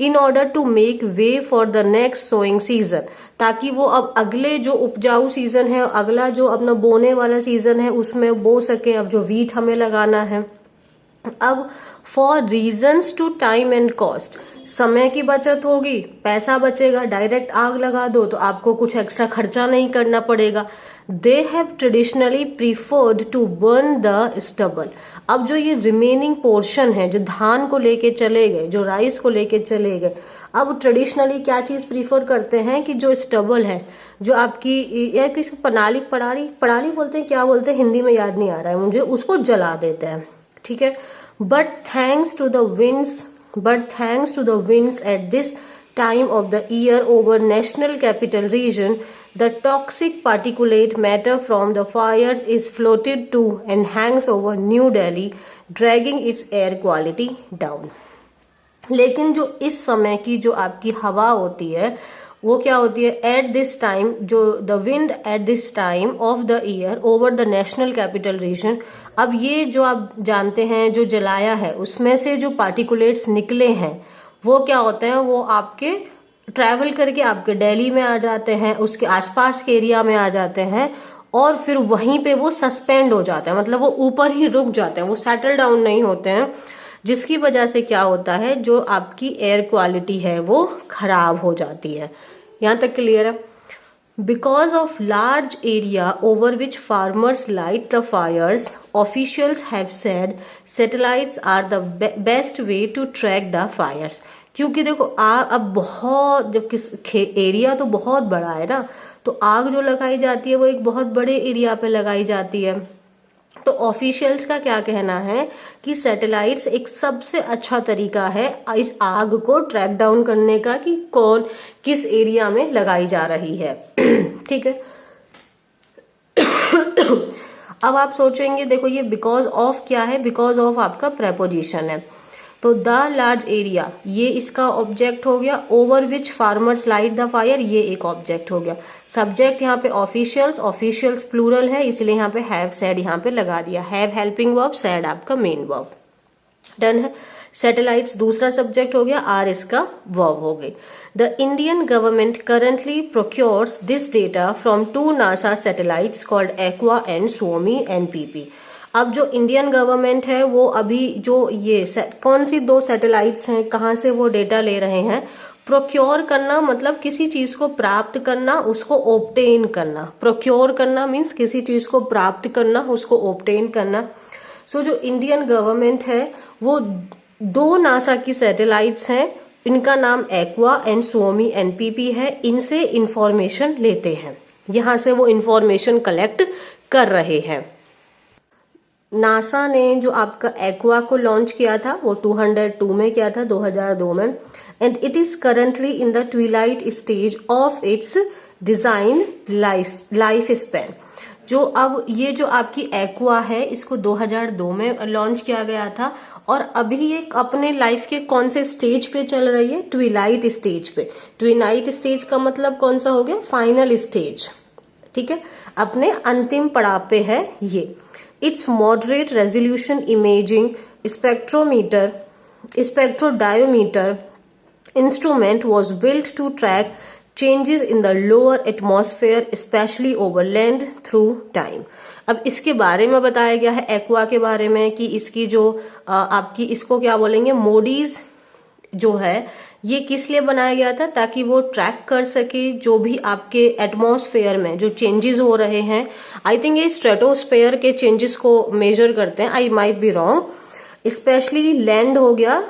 in order to make way for the next sowing season, ताकि वो अब अगले जो उपजाऊ सीजन है, अगला जो अपना बोने वाला सीजन है उसमें बो सके। अब जो वीट हमें लगाना है, अब for reasons to time and cost, समय की बचत होगी, पैसा बचेगा, डायरेक्ट आग लगा दो तो आपको कुछ एक्स्ट्रा खर्चा नहीं करना पड़ेगा। They have traditionally preferred to burn the stubble. अब जो ये रिमेनिंग पोर्शन है, जो धान को लेके चले गए, जो राइस को लेके चले गए, अब ट्रेडिशनली क्या चीज प्रीफर करते हैं कि जो स्टबल है, जो आपकी या किसी पराली बोलते हैं, क्या बोलते हैं हिंदी में याद नहीं आ रहा है मुझे, उसको जला देते हैं, ठीक है। But thanks to the winds at this time of the year over national capital region, the toxic particulate matter from the fires is floated to and hangs over New Delhi, dragging its air quality down. लेकिन जो इस समय की जो आपकी हवा होती है वो क्या होती है, एट दिस टाइम, जो the wind at this time of the year over the national capital region. अब ये जो आप जानते हैं जो जलाया है उसमें से जो पार्टिकुलेट्स निकले हैं वो क्या होते हैं, वो आपके ट्रैवल करके आपके दिल्ली में आ जाते हैं, उसके आसपास के एरिया में आ जाते हैं और फिर वहीं पे वो सस्पेंड हो जाते हैं, मतलब वो ऊपर ही रुक जाते हैं, वो सेटल डाउन नहीं होते हैं, जिसकी वजह से क्या होता है, जो आपकी एयर क्वालिटी है वो खराब हो जाती है। यहां तक क्लियर है? Because of large area over which farmers light the fires, officials have said satellites are the best way to track the fires. क्योंकि देखो अब बहुत, जब एरिया तो बहुत बड़ा है ना, तो आग जो लगाई जाती है वो एक बहुत बड़े एरिया पे लगाई जाती है। तो ऑफिशियल्स का क्या कहना है कि सैटेलाइट्स एक सबसे अच्छा तरीका है इस आग को ट्रैक डाउन करने का कि कौन किस एरिया में लगाई जा रही है। ठीक है। अब आप सोचेंगे, देखो ये बिकॉज ऑफ क्या है, बिकॉज ऑफ आपका प्रेपोजिशन है, तो द लार्ज एरिया ये इसका ऑब्जेक्ट हो गया, over which farmers light the fire ये एक ऑब्जेक्ट हो गया, सब्जेक्ट यहाँ पे ऑफिशियल्स, ऑफिशियल्स प्लूरल है इसलिए यहाँ पे हैव सेड यहाँ पे लगा दिया, हैव हेल्पिंग वर्ब, सेड आपका मेन वर्ब। डन है। सैटेलाइट्स दूसरा सब्जेक्ट हो गया, आर इसका वर्ब हो गई। The Indian government currently procures this data from 2 NASA satellites called Aqua and suomi NPP। अब जो इंडियन गवर्नमेंट है वो अभी जो ये कौन सी 2 सैटेलाइट्स हैं, कहाँ से वो डेटा ले रहे हैं, प्रोक्योर करना मतलब किसी चीज को प्राप्त करना, उसको ओब्टेन करना। प्रोक्योर करना मीन्स किसी चीज को प्राप्त करना, उसको ओब्टेन करना। सो जो इंडियन गवर्नमेंट है वो 2 नासा की सैटेलाइट्स हैं, इनका नाम एक्वा एंड suomi NPP है, इनसे इंफॉर्मेशन लेते हैं, यहां से वो इंफॉर्मेशन कलेक्ट कर रहे हैं। नासा ने जो आपका एक्वा को लॉन्च किया था वो 202 में किया था, 2002 में, and it is currently in the Twilight stage of its design life span. जो अब ये जो आपकी एक्वा है इसको 2002 में लॉन्च किया गया था और अभी ये अपने लाइफ के कौन से स्टेज पे चल रही है, ट्विलाइट स्टेज पे। ट्विलाइट स्टेज का मतलब कौन सा हो गया, फाइनल स्टेज। ठीक है, अपने अंतिम पड़ाव पे है ये। Its moderate resolution imaging spectrodiometer instrument was built to track changes in the lower atmosphere, especially over land through time. अब इसके बारे में बताया गया है एक्वा के बारे में कि इसकी जो आपकी इसको क्या बोलेंगे, मोडीज जो है ये किस लिए बनाया गया था, ताकि वो ट्रैक कर सके जो भी आपके एटमॉस्फेयर में जो चेंजेस हो रहे हैं। आई थिंक ये स्ट्रेटोस्फेयर के चेंजेस को मेजर करते हैं, I might be wrong. Specially land हो गया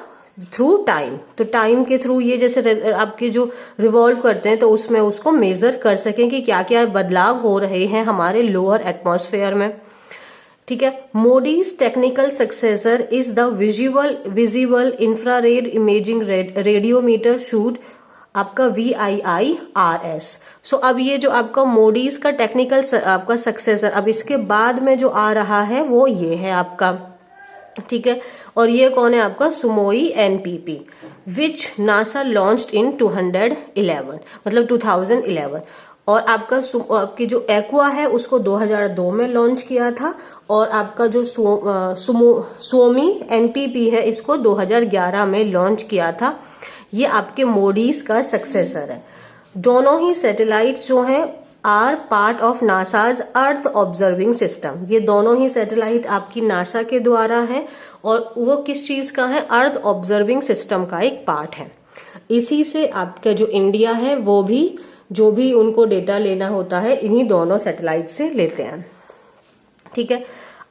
थ्रू टाइम, तो टाइम के थ्रू ये जैसे आपके जो रिवॉल्व करते हैं तो उसमें उसको मेजर कर सकें कि क्या क्या बदलाव हो रहे हैं हमारे लोअर एटमॉस्फेयर में। ठीक है। Modi's technical successor is the visible infrared imaging radiometer shoot, आपका VIIRS। सो अब ये जो आपका मोडीज का टेक्निकल आपका सक्सेसर, अब इसके बाद में जो आ रहा है वो ये है आपका। ठीक है, और ये कौन है आपका, सुमोई NPP, which NASA launched in 2011, मतलब 2011। और आपकी जो एक्वा है उसको 2002 में लॉन्च किया था और आपका जो suomi NPP है इसको 2011 में लॉन्च किया था। ये आपके मोडीज का सक्सेसर है। दोनों ही सैटेलाइट्स जो हैं are part of NASA's Earth observing system. ये दोनों ही सैटेलाइट आपकी नासा के द्वारा है और वो किस चीज का है, अर्थ ऑब्जर्विंग सिस्टम का एक पार्ट है। इसी से आपका जो इंडिया है वो भी जो भी उनको डेटा लेना होता है इन्हीं दोनों सैटेलाइट से लेते हैं। ठीक है,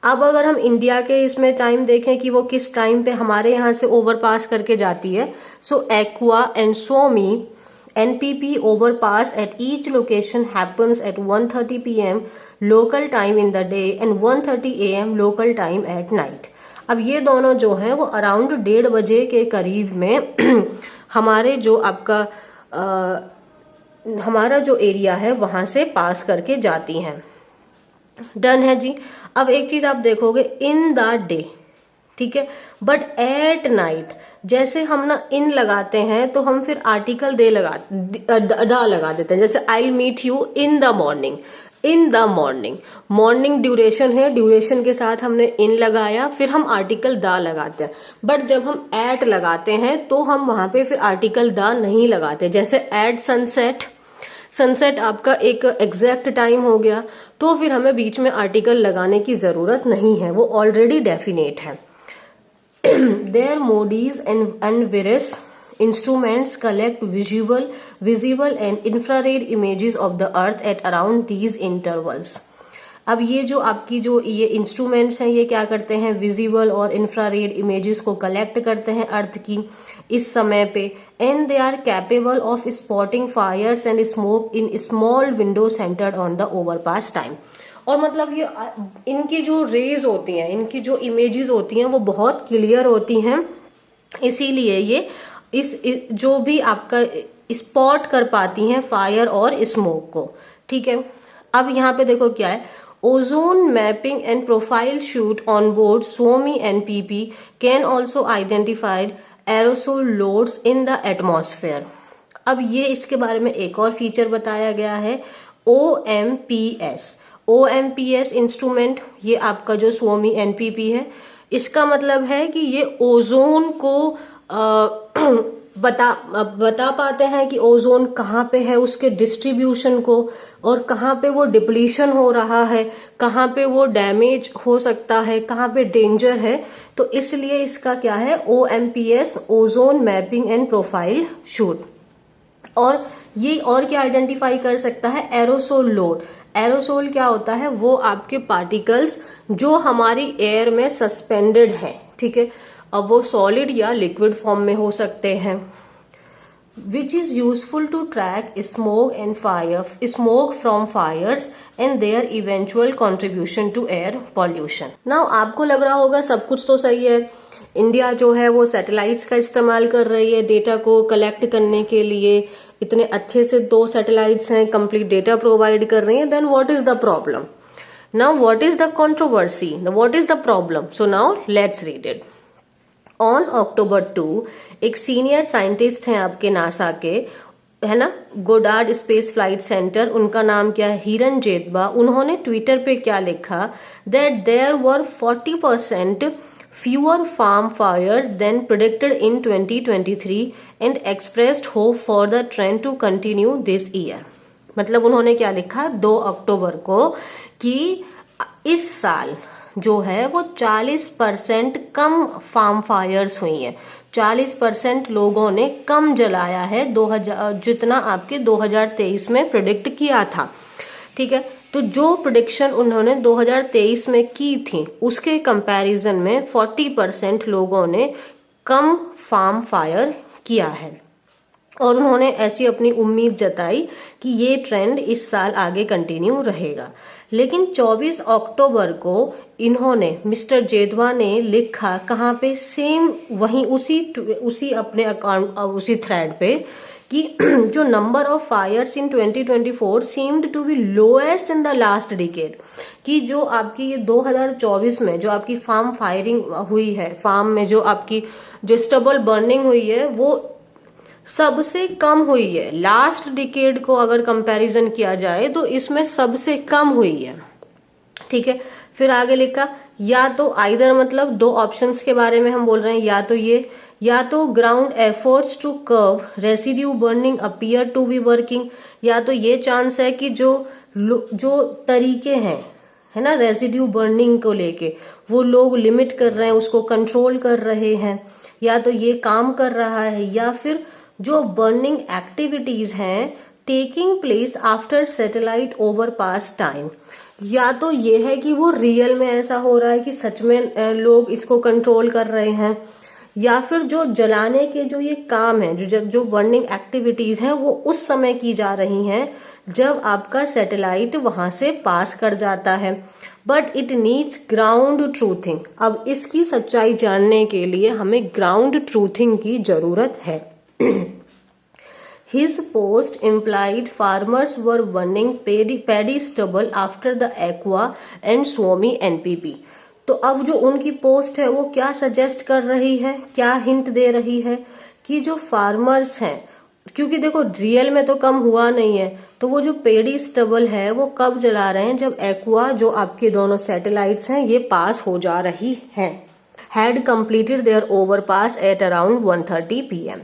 अब अगर हम इंडिया के इसमें टाइम देखें कि वो किस टाइम पे हमारे यहाँ से ओवरपास करके जाती है, so Aqua and suomi NPP overpass at each location happens at 1:30 PM local time in the day and 1:30 AM local time at night। अब ये दोनों जो हैं वो अराउंड 1:30 बजे के करीब में हमारे जो आपका हमारा जो एरिया है वहां से पास करके जाती हैं। डन है जी। अब एक चीज आप देखोगे, इन द डे, ठीक है, बट एट नाइट जैसे हम ना इन लगाते हैं तो हम फिर आर्टिकल दा लगा देते हैं। जैसे I meet you in the morning, in the morning, morning duration है, ड्यूरेशन के साथ हमने इन लगाया, फिर हम आर्टिकल दा लगाते हैं। बट जब हम एट लगाते हैं तो हम वहां पे फिर आर्टिकल दा नहीं लगाते। जैसे एट सनसेट, सनसेट आपका एक एग्जैक्ट टाइम हो गया, तो फिर हमें बीच में आर्टिकल लगाने की जरूरत नहीं है, वो ऑलरेडी डेफिनेट है। Their MODIs and various instruments collect visible and infrared images of the earth at around these intervals. अब ये जो आपकी जो ये इंस्ट्रूमेंट्स हैं ये क्या करते हैं, विजिबल और इंफ्रारेड इमेजेस को कलेक्ट करते हैं अर्थ की इस समय पे, and they are capable of spotting fires and smoke in small window centred on the overpass time. और मतलब ये इनकी जो रेज होती हैं, इनकी जो इमेजेस होती हैं वो बहुत क्लियर होती हैं, इसीलिए ये इस जो भी आपका स्पॉट कर पाती हैं फायर और स्मोक को। ठीक है, अब यहाँ पे देखो क्या है, ozone mapping and profile shoot on board Suomi NPP can also identified aerosol loads in the atmosphere. अब ये इसके बारे में एक और फीचर बताया गया है, OMPS। OMPS इंस्ट्रूमेंट ये आपका जो Suomi NPP है, इसका मतलब है कि ये ओजोन को बता पाते हैं कि ओजोन कहाँ पे है, उसके डिस्ट्रीब्यूशन को, और कहाँ पे वो डिप्लीशन हो रहा है, कहाँ पे वो डैमेज हो सकता है, कहाँ पे डेंजर है। तो इसलिए इसका क्या है, OMPS, ozone mapping and profile shoot. और ये और क्या आइडेंटिफाई कर सकता है, एरोसोल लोड। एरोसोल क्या होता है, वो आपके पार्टिकल्स जो हमारी एयर में सस्पेंडेड है। ठीक है, अब वो सॉलिड या लिक्विड फॉर्म में हो सकते हैं, which is useful to track smoke and fire, smoke from fires and their eventual contribution to air pollution. Now आपको लग रहा होगा सब कुछ तो सही है, इंडिया जो है वो सैटेलाइट्स का इस्तेमाल कर रही है डेटा को कलेक्ट करने के लिए, इतने अच्छे से 2 सैटेलाइट्स हैं, कंप्लीट डेटा प्रोवाइड कर रही है, then what is the problem? Now what is the controversy, what is the problem? So now let's read it. On October 2 एक सीनियर साइंटिस्ट हैं आपके नासा के, है ना, गोडार्ड स्पेस फ्लाइट सेंटर, उनका नाम क्या है, हिरन जेतबा। उन्होंने ट्विटर पे क्या लिखा, that there were 40% fewer farm fires than predicted in 2023 and expressed hope for the trend to continue this year। मतलब उन्होंने क्या लिखा 2 अक्टूबर को कि इस साल जो है वो 40% कम फार्म फायर्स हुई हैं, 40% लोगों ने कम जलाया है 2000 जितना आपके 2023 में प्रिडिक्ट किया था। ठीक है, तो जो प्रिडिक्शन उन्होंने 2023 में की थी उसके कंपैरिजन में 40% लोगों ने कम फार्म फायर किया है, और उन्होंने ऐसी अपनी उम्मीद जताई कि ये ट्रेंड इस साल आगे कंटिन्यू रहेगा। लेकिन 24 अक्टूबर को इन्होंने, मिस्टर जेतवा ने लिखा कहाँ पे, सेम वहीं उसी अपने अकाउंट, उसी थ्रेड पे, कि जो number of fires in 2024 seemed to be lowest in the last decade, कि जो आपकी ये 2024 में जो आपकी फार्म फायरिंग हुई है, फार्म में जो आपकी जो स्टबल बर्निंग हुई है वो सबसे कम हुई है। लास्ट डिकेड को अगर कंपैरिजन किया जाए तो इसमें सबसे कम हुई है। ठीक है, फिर आगे लिखा, या तो आइदर, मतलब 2 ऑप्शंस के बारे में हम बोल रहे हैं, या तो ये, या तो ground efforts to curb residue burning appear to be working, या तो ये चांस है कि जो तरीके हैं, है ना, रेसिड्यू बर्निंग को लेके वो लोग लिमिट कर रहे हैं, उसको कंट्रोल कर रहे हैं, या तो ये काम कर रहा है, या फिर जो बर्निंग एक्टिविटीज हैं taking place after satellite overpass time, या तो ये है कि वो रियल में ऐसा हो रहा है कि सच में लोग इसको कंट्रोल कर रहे हैं, या फिर जो जलाने के जो ये काम है, जो बर्निंग एक्टिविटीज हैं वो उस समय की जा रही हैं जब आपका सैटेलाइट वहां से पास कर जाता है। But it needs ground truthing. अब इसकी सच्चाई जानने के लिए हमें ग्राउंड ट्रूथिंग की जरूरत है। His post implied farmers were burning paddy stubble after the Aqua and Suomi NPP। तो अब जो उनकी पोस्ट है वो क्या सजेस्ट कर रही है, क्या हिंट दे रही है कि जो फार्मर्स हैं, क्योंकि देखो रियल में तो कम हुआ नहीं है, तो वो जो पेडी स्टबल है वो कब जला रहे हैं, जब एक्वा जो आपके दोनों सैटेलाइट्स हैं ये पास हो जा रही हैं, had completed their overpass at around 1:30 PM।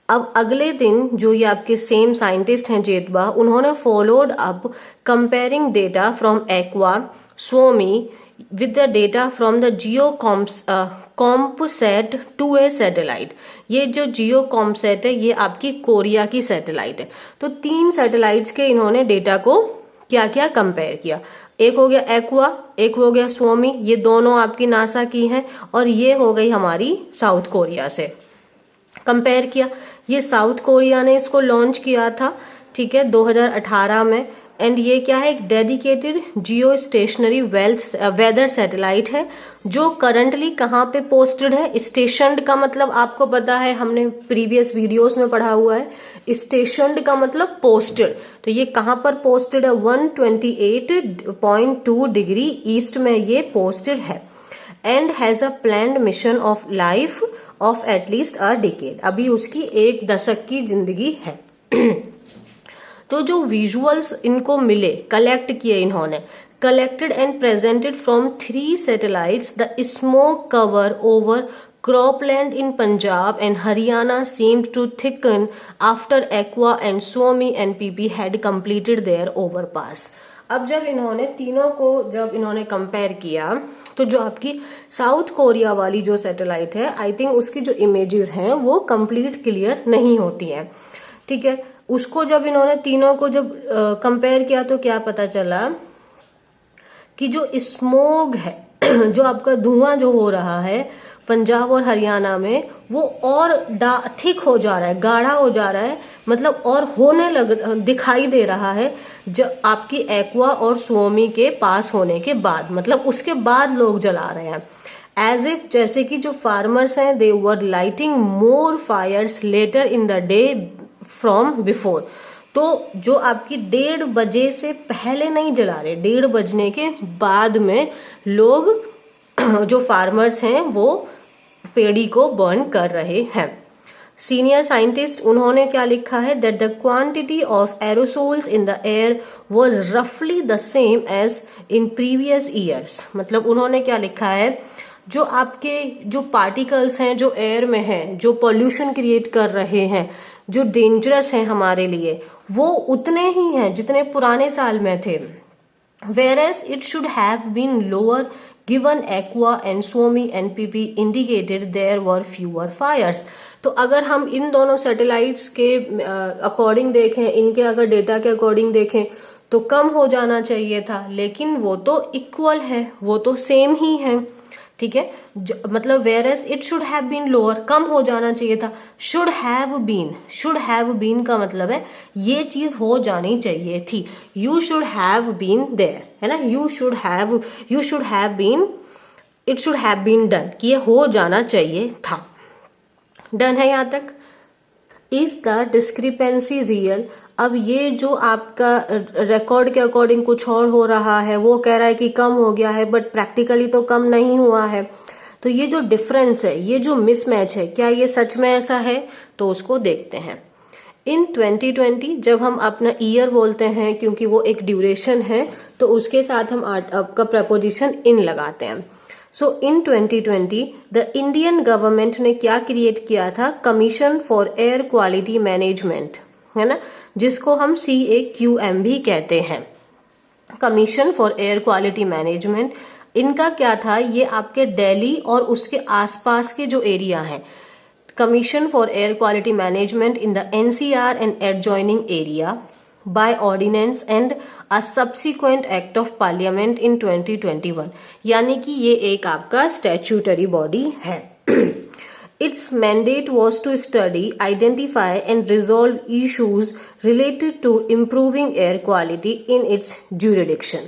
अब अगले दिन जो ये आपके सेम साइंटिस्ट हैं जेतबा, उन्होंने followed up comparing data from aqua Swami with the data from the GeoComsat 2A satellite. ये जो GeoComsat है ये आपकी कोरिया की सैटेलाइट है। तो 3 सैटेलाइट्स के इन्होंने डेटा को क्या क्या कंपेयर किया, एक हो गया एक्वा, एक हो गया स्वामी, ये दोनों आपकी नासा की हैं, और ये हो गई हमारी साउथ कोरिया से कंपेयर किया। ये साउथ कोरिया ने इसको लॉन्च किया था, ठीक है, 2018 में। एंड ये क्या है, एक dedicated geostationary weather satellite है जो करंटली कहाँ पे पोस्टेड है। स्टेशनड का मतलब आपको पता है, हमने प्रीवियस वीडियोस में पढ़ा हुआ है, स्टेशनड का मतलब पोस्टेड। तो ये कहाँ पर पोस्टेड है, 128.2 डिग्री ईस्ट में ये पोस्टेड है। And has a planned mission of life of at least a decade, अभी उसकी 1 दशक की जिंदगी है। तो जो विजुअल्स इनको मिले, कलेक्ट किए इन्होंने, collected and presented from 3 satellites, the smoke cover over cropland in Punjab and Haryana seemed to thicken after Aqua and Suomi NPP had completed their overpass। अब जब इन्होंने तीनों को जब इन्होंने कंपेयर किया, तो जो आपकी साउथ कोरिया वाली जो सैटेलाइट है, आई थिंक उसकी जो इमेजेस हैं वो कंप्लीट क्लियर नहीं होती हैं, ठीक है। उसको जब इन्होंने तीनों को जब कंपेयर किया तो क्या पता चला कि जो स्मोग है जो आपका धुआं जो हो रहा है पंजाब और हरियाणा में, वो और थिक हो जा रहा है, गाढ़ा हो जा रहा है, मतलब और दिखाई दे रहा है जब आपकी एक्वा और स्वामी के पास होने के बाद, मतलब उसके बाद लोग जला रहे हैं। एज इफ जैसे कि जो फार्मर्स हैं they were lighting more fires later in the day from before. तो जो आपकी 1:30 बजे से पहले नहीं जला रहे, 1:30 बजने के बाद में लोग जो फार्मर्स हैं वो पेड़ी को बर्न कर रहे हैं। सीनियर साइंटिस्ट उन्होंने क्या लिखा है, that the quantity of aerosols in the air was रफली the same as in previous years. मतलब उन्होंने क्या लिखा है, जो आपके जो पार्टिकल्स हैं जो एयर में हैं, जो पोल्यूशन क्रिएट कर रहे हैं, जो डेंजरस हैं हमारे लिए, वो उतने ही हैं जितने पुराने साल में थे। Whereas it should have been lower given Aqua and Suomi NPP indicated there were fewer fires। तो अगर हम इन दोनों सैटेलाइट्स के अकॉर्डिंग देखें, इनके अगर डेटा के अकॉर्डिंग देखें तो कम हो जाना चाहिए था, लेकिन वो तो इक्वल है, वो तो सेम ही है, ठीक है। मतलब whereas it should have been lower, कम हो जाना चाहिए था। should have been का मतलब है ये चीज हो जानी चाहिए थी। you should have been there, है ना, you should have been, it should have been done, कि ये हो जाना चाहिए था। डन है यहाँ तक। Is the discrepancy real. अब ये जो आपका रिकॉर्ड के अकॉर्डिंग कुछ और हो रहा है, वो कह रहा है कि कम हो गया है, बट प्रैक्टिकली तो कम नहीं हुआ है। तो ये जो डिफरेंस है, ये जो मिसमैच है, क्या ये सच में ऐसा है, तो उसको देखते हैं। इन 2020 जब हम अपना ईयर बोलते हैं, क्योंकि वो एक ड्यूरेशन है, तो उसके साथ हम आपका प्रपोजिशन इन लगाते हैं। सो इन 2020 द इंडियन गवर्नमेंट ने क्या क्रिएट किया था, commission for Air quality management, है ना, जिसको हम CAQM भी कहते हैं, Commission for Air quality management. इनका क्या था, ये आपके दिल्ली और उसके आसपास के जो एरिया हैं, Commission for Air quality management in the NCR and adjoining area by ordinance and a subsequent act of parliament in 2021, यानी कि ये एक आपका स्टैट्यूटरी बॉडी है। Its mandate was to study, identify and resolve issues related to improving air quality in its jurisdiction।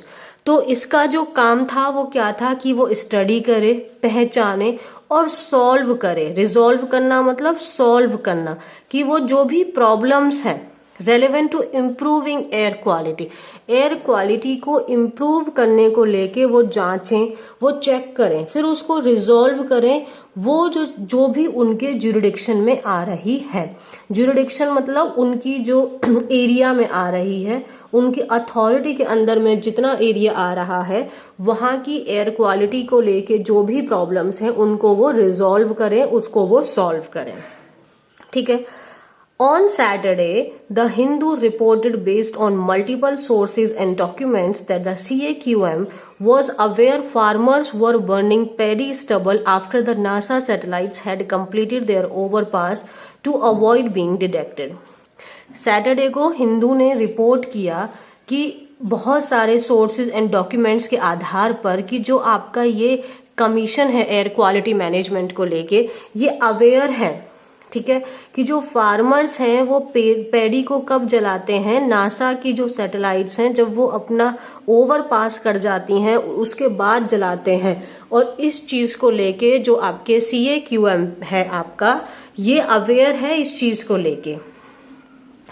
तो इसका जो काम था वो क्या था कि वो स्टडी करे, पहचाने और सॉल्व करे। रिजॉल्व करना मतलब सॉल्व करना, कि वो जो भी प्रॉब्लम्स हैं, relevant to improving air quality. Air quality को इम्प्रूव करने को लेके वो जांचें, वो चेक करें, फिर उसको रिजॉल्व करें, वो जो भी उनके ज्यूरिडिक्शन में आ रही है। ज्यूरिडिक्शन मतलब उनकी जो एरिया में आ रही है, उनकी अथॉरिटी के अंदर में जितना एरिया आ रहा है, वहां की एयर क्वालिटी को लेके जो भी प्रॉब्लम्स हैं उनको वो रिजॉल्व करें, उसको वो सॉल्व करें। ठीक है। On Saturday, The Hindu reported based on multiple sources and documents that the CAQM was aware farmers were burning paddy stubble after the NASA satellites had completed their overpass to avoid being detected. Saturday को हिंदू ने रिपोर्ट किया कि बहुत सारे सोर्सेज एंड डॉक्यूमेंट्स के आधार पर कि जो आपका ये कमीशन है एयर क्वालिटी मैनेजमेंट को लेके, ये अवेयर है, ठीक है, कि जो फार्मर्स हैं वो पैडी को कब जलाते हैं, नासा की जो सैटेलाइट्स हैं जब वो अपना ओवरपास कर जाती हैं उसके बाद जलाते हैं। और इस चीज को लेके जो आपके CAQM है आपका, ये अवेयर है इस चीज को लेके।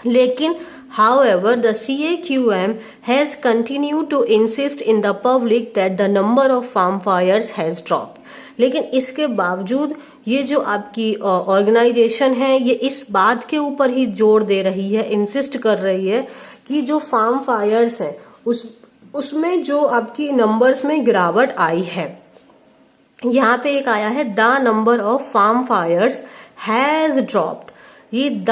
लेकिन however the CAQM has continued to insist in the public that the number of farm fires has dropped। लेकिन इसके बावजूद ये जो आपकी ऑर्गेनाइजेशन है ये इस बात के ऊपर ही जोर दे रही है, इंसिस्ट कर रही है कि जो फार्म फायर्स हैं उसमें जो आपकी नंबर्स में गिरावट आई है। यहाँ पे एक आया है the number of farm fires has dropped. ये द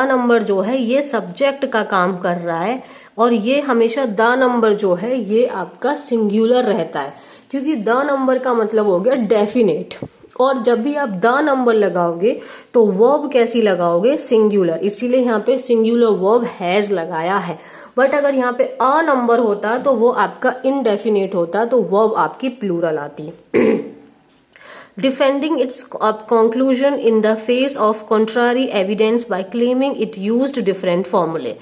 नंबर जो है ये सब्जेक्ट का काम कर रहा है, और ये हमेशा द नंबर जो है ये आपका सिंगुलर रहता है, क्योंकि द नंबर का मतलब हो गया डेफिनेट, और जब भी आप द नंबर लगाओगे तो वर्ब कैसी लगाओगे, सिंगुलर, इसीलिए यहाँ पे सिंगुलर वर्ब हैज लगाया है। बट अगर यहाँ पे अ नंबर होता तो वो आपका इनडेफिनेट होता, तो वर्ब आपकी प्लूरल आती। Defending its conclusion in the face of contrary evidence by claiming it used different formulae।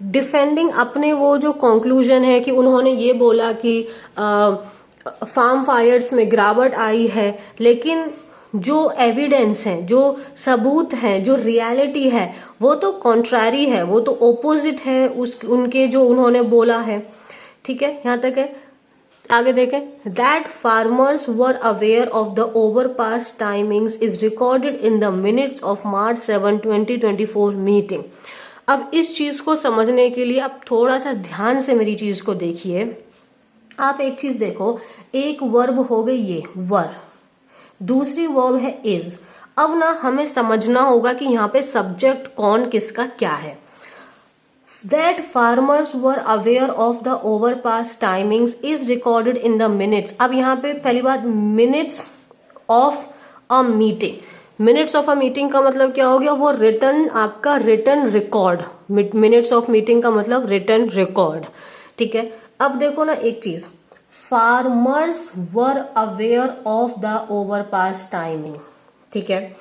Defending अपने वो जो कंक्लूजन है कि उन्होंने ये बोला कि फार्म फायर्स में गिरावट आई है, लेकिन जो एविडेंस है, जो सबूत है, जो रियलिटी है वो तो कॉन्ट्रारी है, वो तो ओपोजिट है उनके जो उन्होंने बोला है। ठीक है, यहां तक है। आगे देखें, that farmers were aware of the overpass timings is recorded in the minutes of March 7, 2024 meeting. अब इस चीज को समझने के लिए आप थोड़ा सा ध्यान से मेरी चीज को देखिए। आप एक चीज देखो, एक वर्ब हो गई ये वर, दूसरी वर्ब है इज। अब ना हमें समझना होगा कि यहाँ पे सब्जेक्ट कौन किसका क्या है। That farmers were aware of the overpass timings is recorded in the minutes। अब यहाँ पे पहली बात, minutes of a meeting। Minutes of a meeting का मतलब क्या हो गया, वो रिटर्न, आपका return record. Minutes of meeting का मतलब रिटर्न रिकॉर्ड। ठीक है, अब देखो ना एक चीज, farmers were aware of the overpass timing. ठीक है,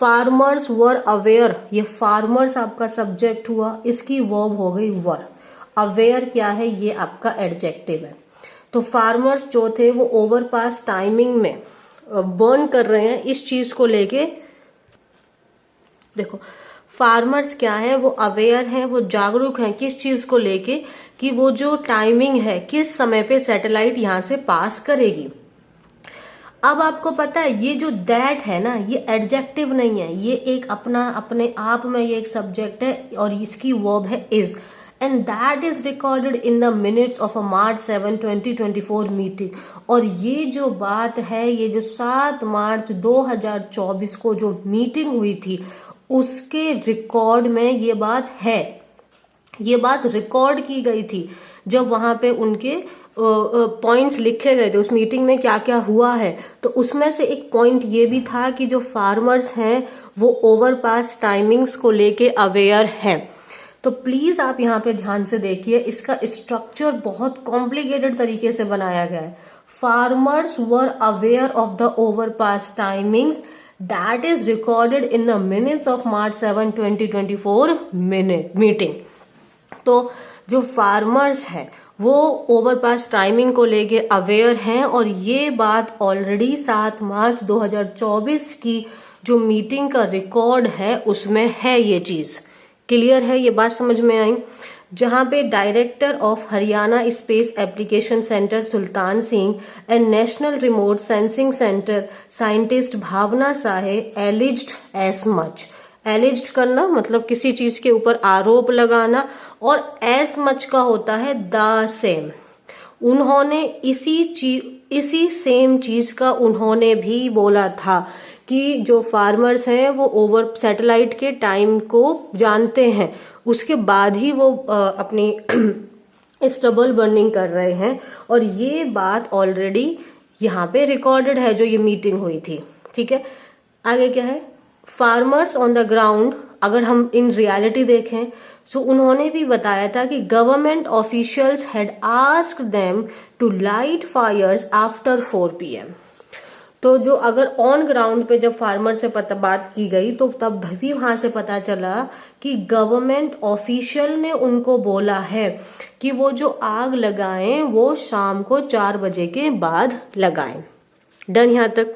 फार्मर्स वर अवेयर, ये फार्मर्स आपका सब्जेक्ट हुआ, इसकी वर्ब हो गई वर। अवेयर क्या है, ये आपका एडजेक्टिव है। तो फार्मर्स जो थे वो ओवरपास टाइमिंग में बर्न कर रहे हैं, इस चीज को लेके देखो, फार्मर्स क्या है, वो अवेयर हैं, वो जागरूक हैं किस चीज को लेके, कि वो जो टाइमिंग है किस समय पे सैटेलाइट यहां से पास करेगी। अब आपको पता है ये जो दैट है ना, ये एडजेक्टिव नहीं है, ये एक अपने आप में ये एक सब्जेक्ट है, और इसकी वर्ब है is, and that is recorded in the minutes of a March 7, 2024 meeting. और ये जो बात है, ये जो 7 मार्च 2024 को जो मीटिंग हुई थी उसके रिकॉर्ड में ये बात है, ये बात रिकॉर्ड की गई थी, जब वहां पे उनके पॉइंट्स लिखे गए थे, उस मीटिंग में क्या क्या हुआ है। तो उसमें से एक पॉइंट ये भी था कि जो फार्मर्स हैं वो ओवरपास टाइमिंग्स को लेके अवेयर हैं। तो प्लीज आप यहाँ पे ध्यान से देखिए, इसका स्ट्रक्चर बहुत कॉम्प्लिकेटेड तरीके से बनाया गया है। Farmers were aware of the overpass timings that is recorded in the minutes of March 7, 2024 meeting. तो जो फार्मर्स हैं वो ओवरपास टाइमिंग को लेके अवेयर हैं, और ये बात ऑलरेडी 7 मार्च 2024 की जो मीटिंग का रिकॉर्ड है उसमें है ये चीज। क्लियर है, ये बात समझ में आई। जहां पे director of Haryana space application centre Sultan Singh and national remote sensing centre scientist Bhavna Sahay alleged as much. एलिज्ड करना मतलब किसी चीज के ऊपर आरोप लगाना, और एज मच का होता है द सेम। उन्होंने इसी सेम चीज का उन्होंने भी बोला था कि जो फार्मर्स हैं वो ओवर सैटेलाइट के टाइम को जानते हैं, उसके बाद ही वो अपनी स्टबल बर्निंग कर रहे हैं। और ये बात ऑलरेडी यहाँ पे रिकॉर्डेड है, जो ये मीटिंग हुई थी। ठीक है, आगे क्या है, फार्मर्स ऑन द ग्राउंड, अगर हम इन रियलिटी देखें तो उन्होंने भी बताया था कि government officials had asked them to light fires after 4 PM। तो जो अगर ऑन ग्राउंड पे जब फार्मर से बात की गई तो तब भी वहां से पता चला कि गवर्नमेंट ऑफिशियल ने उनको बोला है कि वो जो आग लगाएं वो शाम को 4 बजे के बाद लगाएं। डन यहां तक।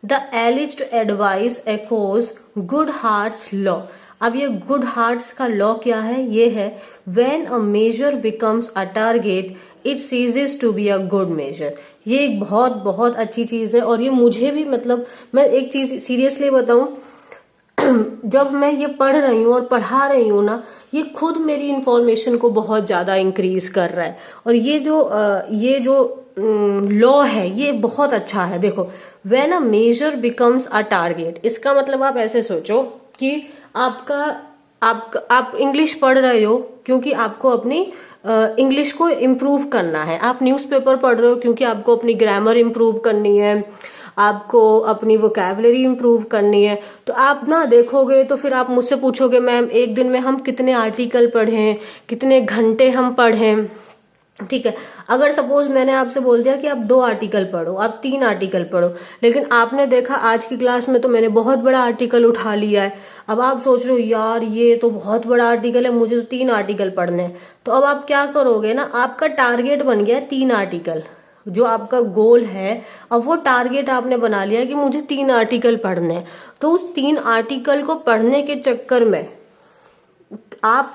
The एलिज्ड advice echoes good hearts law. अब ये गुड हार्ट्स का लॉ क्या है, ये है when a measure becomes a target it ceases to be a good measure. ये एक बहुत बहुत अच्छी चीज है, और ये मुझे भी, मतलब मैं एक चीज सीरियसली बताऊं, जब मैं ये पढ़ रही हूँ और पढ़ा रही हूँ ना, ये खुद मेरी इंफॉर्मेशन को बहुत ज्यादा इंक्रीज कर रहा है। और ये जो लॉ है ये बहुत अच्छा है। देखो, when a measure becomes a target, इसका मतलब आप ऐसे सोचो कि आप इंग्लिश पढ़ रहे हो क्योंकि आपको अपनी इंग्लिश को इम्प्रूव करना है। आप न्यूज़पेपर पढ़ रहे हो क्योंकि आपको अपनी ग्रामर इम्प्रूव करनी है, आपको अपनी वोकैबुलरी इम्प्रूव करनी है। तो आप ना देखोगे तो फिर आप मुझसे पूछोगे मैम एक दिन में हम कितने आर्टिकल पढ़ें, कितने घंटे हम पढ़ें। ठीक है, अगर सपोज मैंने आपसे बोल दिया कि आप 2 आर्टिकल पढ़ो, आप 3 आर्टिकल पढ़ो, लेकिन आपने देखा आज की क्लास में तो मैंने बहुत बड़ा आर्टिकल उठा लिया है। अब आप सोच रहे हो यार ये तो बहुत बड़ा आर्टिकल है, मुझे तो 3 आर्टिकल पढ़ने हैं। तो अब आप क्या करोगे ना, आपका टारगेट बन गया 3 आर्टिकल, जो आपका गोल है, अब वो टारगेट आपने बना लिया कि मुझे 3 आर्टिकल पढ़ने हैं। तो उस 3 आर्टिकल को पढ़ने के चक्कर में आप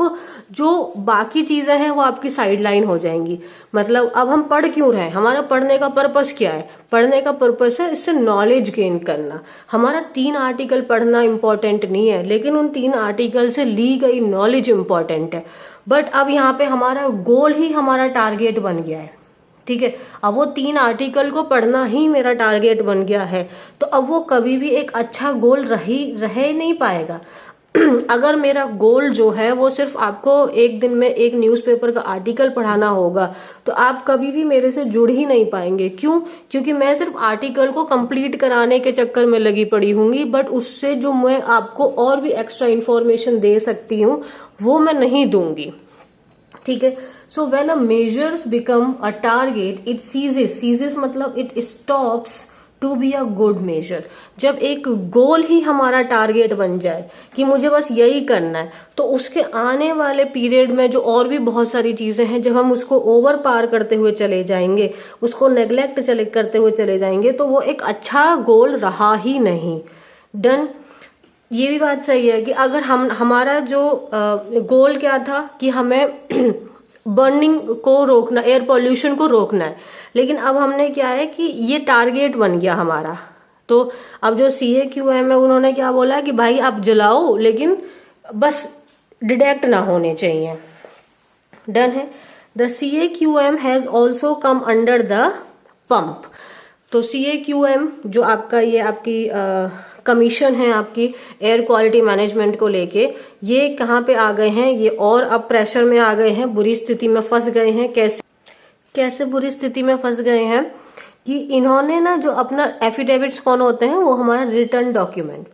जो बाकी चीजें हैं वो आपकी साइडलाइन हो जाएंगी। मतलब अब हम पढ़ क्यों रहे हैं, हमारा पढ़ने का पर्पस क्या है, पढ़ने का पर्पस है इससे नॉलेज गेन करना। हमारा 3 आर्टिकल पढ़ना इंपॉर्टेंट नहीं है, लेकिन उन 3 आर्टिकल से ली गई नॉलेज इंपॉर्टेंट है। बट अब यहाँ पे हमारा गोल ही हमारा टारगेट बन गया है। ठीक है, अब वो 3 आर्टिकल को पढ़ना ही मेरा टारगेट बन गया है, तो अब वो कभी भी एक अच्छा गोल रह नहीं पाएगा। अगर मेरा गोल जो है वो सिर्फ आपको एक दिन में एक न्यूज़पेपर का आर्टिकल पढ़ाना होगा, तो आप कभी भी मेरे से जुड़ ही नहीं पाएंगे। क्यों? क्योंकि मैं सिर्फ आर्टिकल को कंप्लीट कराने के चक्कर में लगी पड़ी हूंगी, बट उससे जो मैं आपको और भी एक्स्ट्रा इन्फॉर्मेशन दे सकती हूँ वो मैं नहीं दूंगी। ठीक है, so when a measures become a target it ceases मतलब it stops to be a good measure. जब एक गोल ही हमारा टारगेट बन जाए कि मुझे बस यही करना है, तो उसके आने वाले पीरियड में जो और भी बहुत सारी चीजें हैं, जब हम उसको ओवर पार करते हुए चले जाएंगे, उसको नेग्लेक्ट करते हुए चले जाएंगे, तो वो एक अच्छा गोल रहा ही नहीं। डन। ये भी बात सही है कि अगर हमारा जो गोल क्या था कि हमें बर्निंग को रोकना, एयर पॉल्यूशन को रोकना है, लेकिन अब हमने क्या है कि ये टारगेट बन गया हमारा। तो अब जो CAQM है उन्होंने क्या बोला कि भाई आप जलाओ लेकिन बस डिटेक्ट ना होने चाहिए। डन है। The CAQM has also come under the pump. तो CAQM जो आपका ये आपकी कमीशन है आपकी एयर क्वालिटी मैनेजमेंट को लेके, ये कहाँ पे आ गए हैं, ये और अब प्रेशर में आ गए हैं, बुरी स्थिति में फंस गए हैं। कैसे बुरी स्थिति में फंस गए हैं कि इन्होंने ना जो अपना एफिडेविट्स कौन होते हैं, वो हमारा रिटर्न डॉक्यूमेंट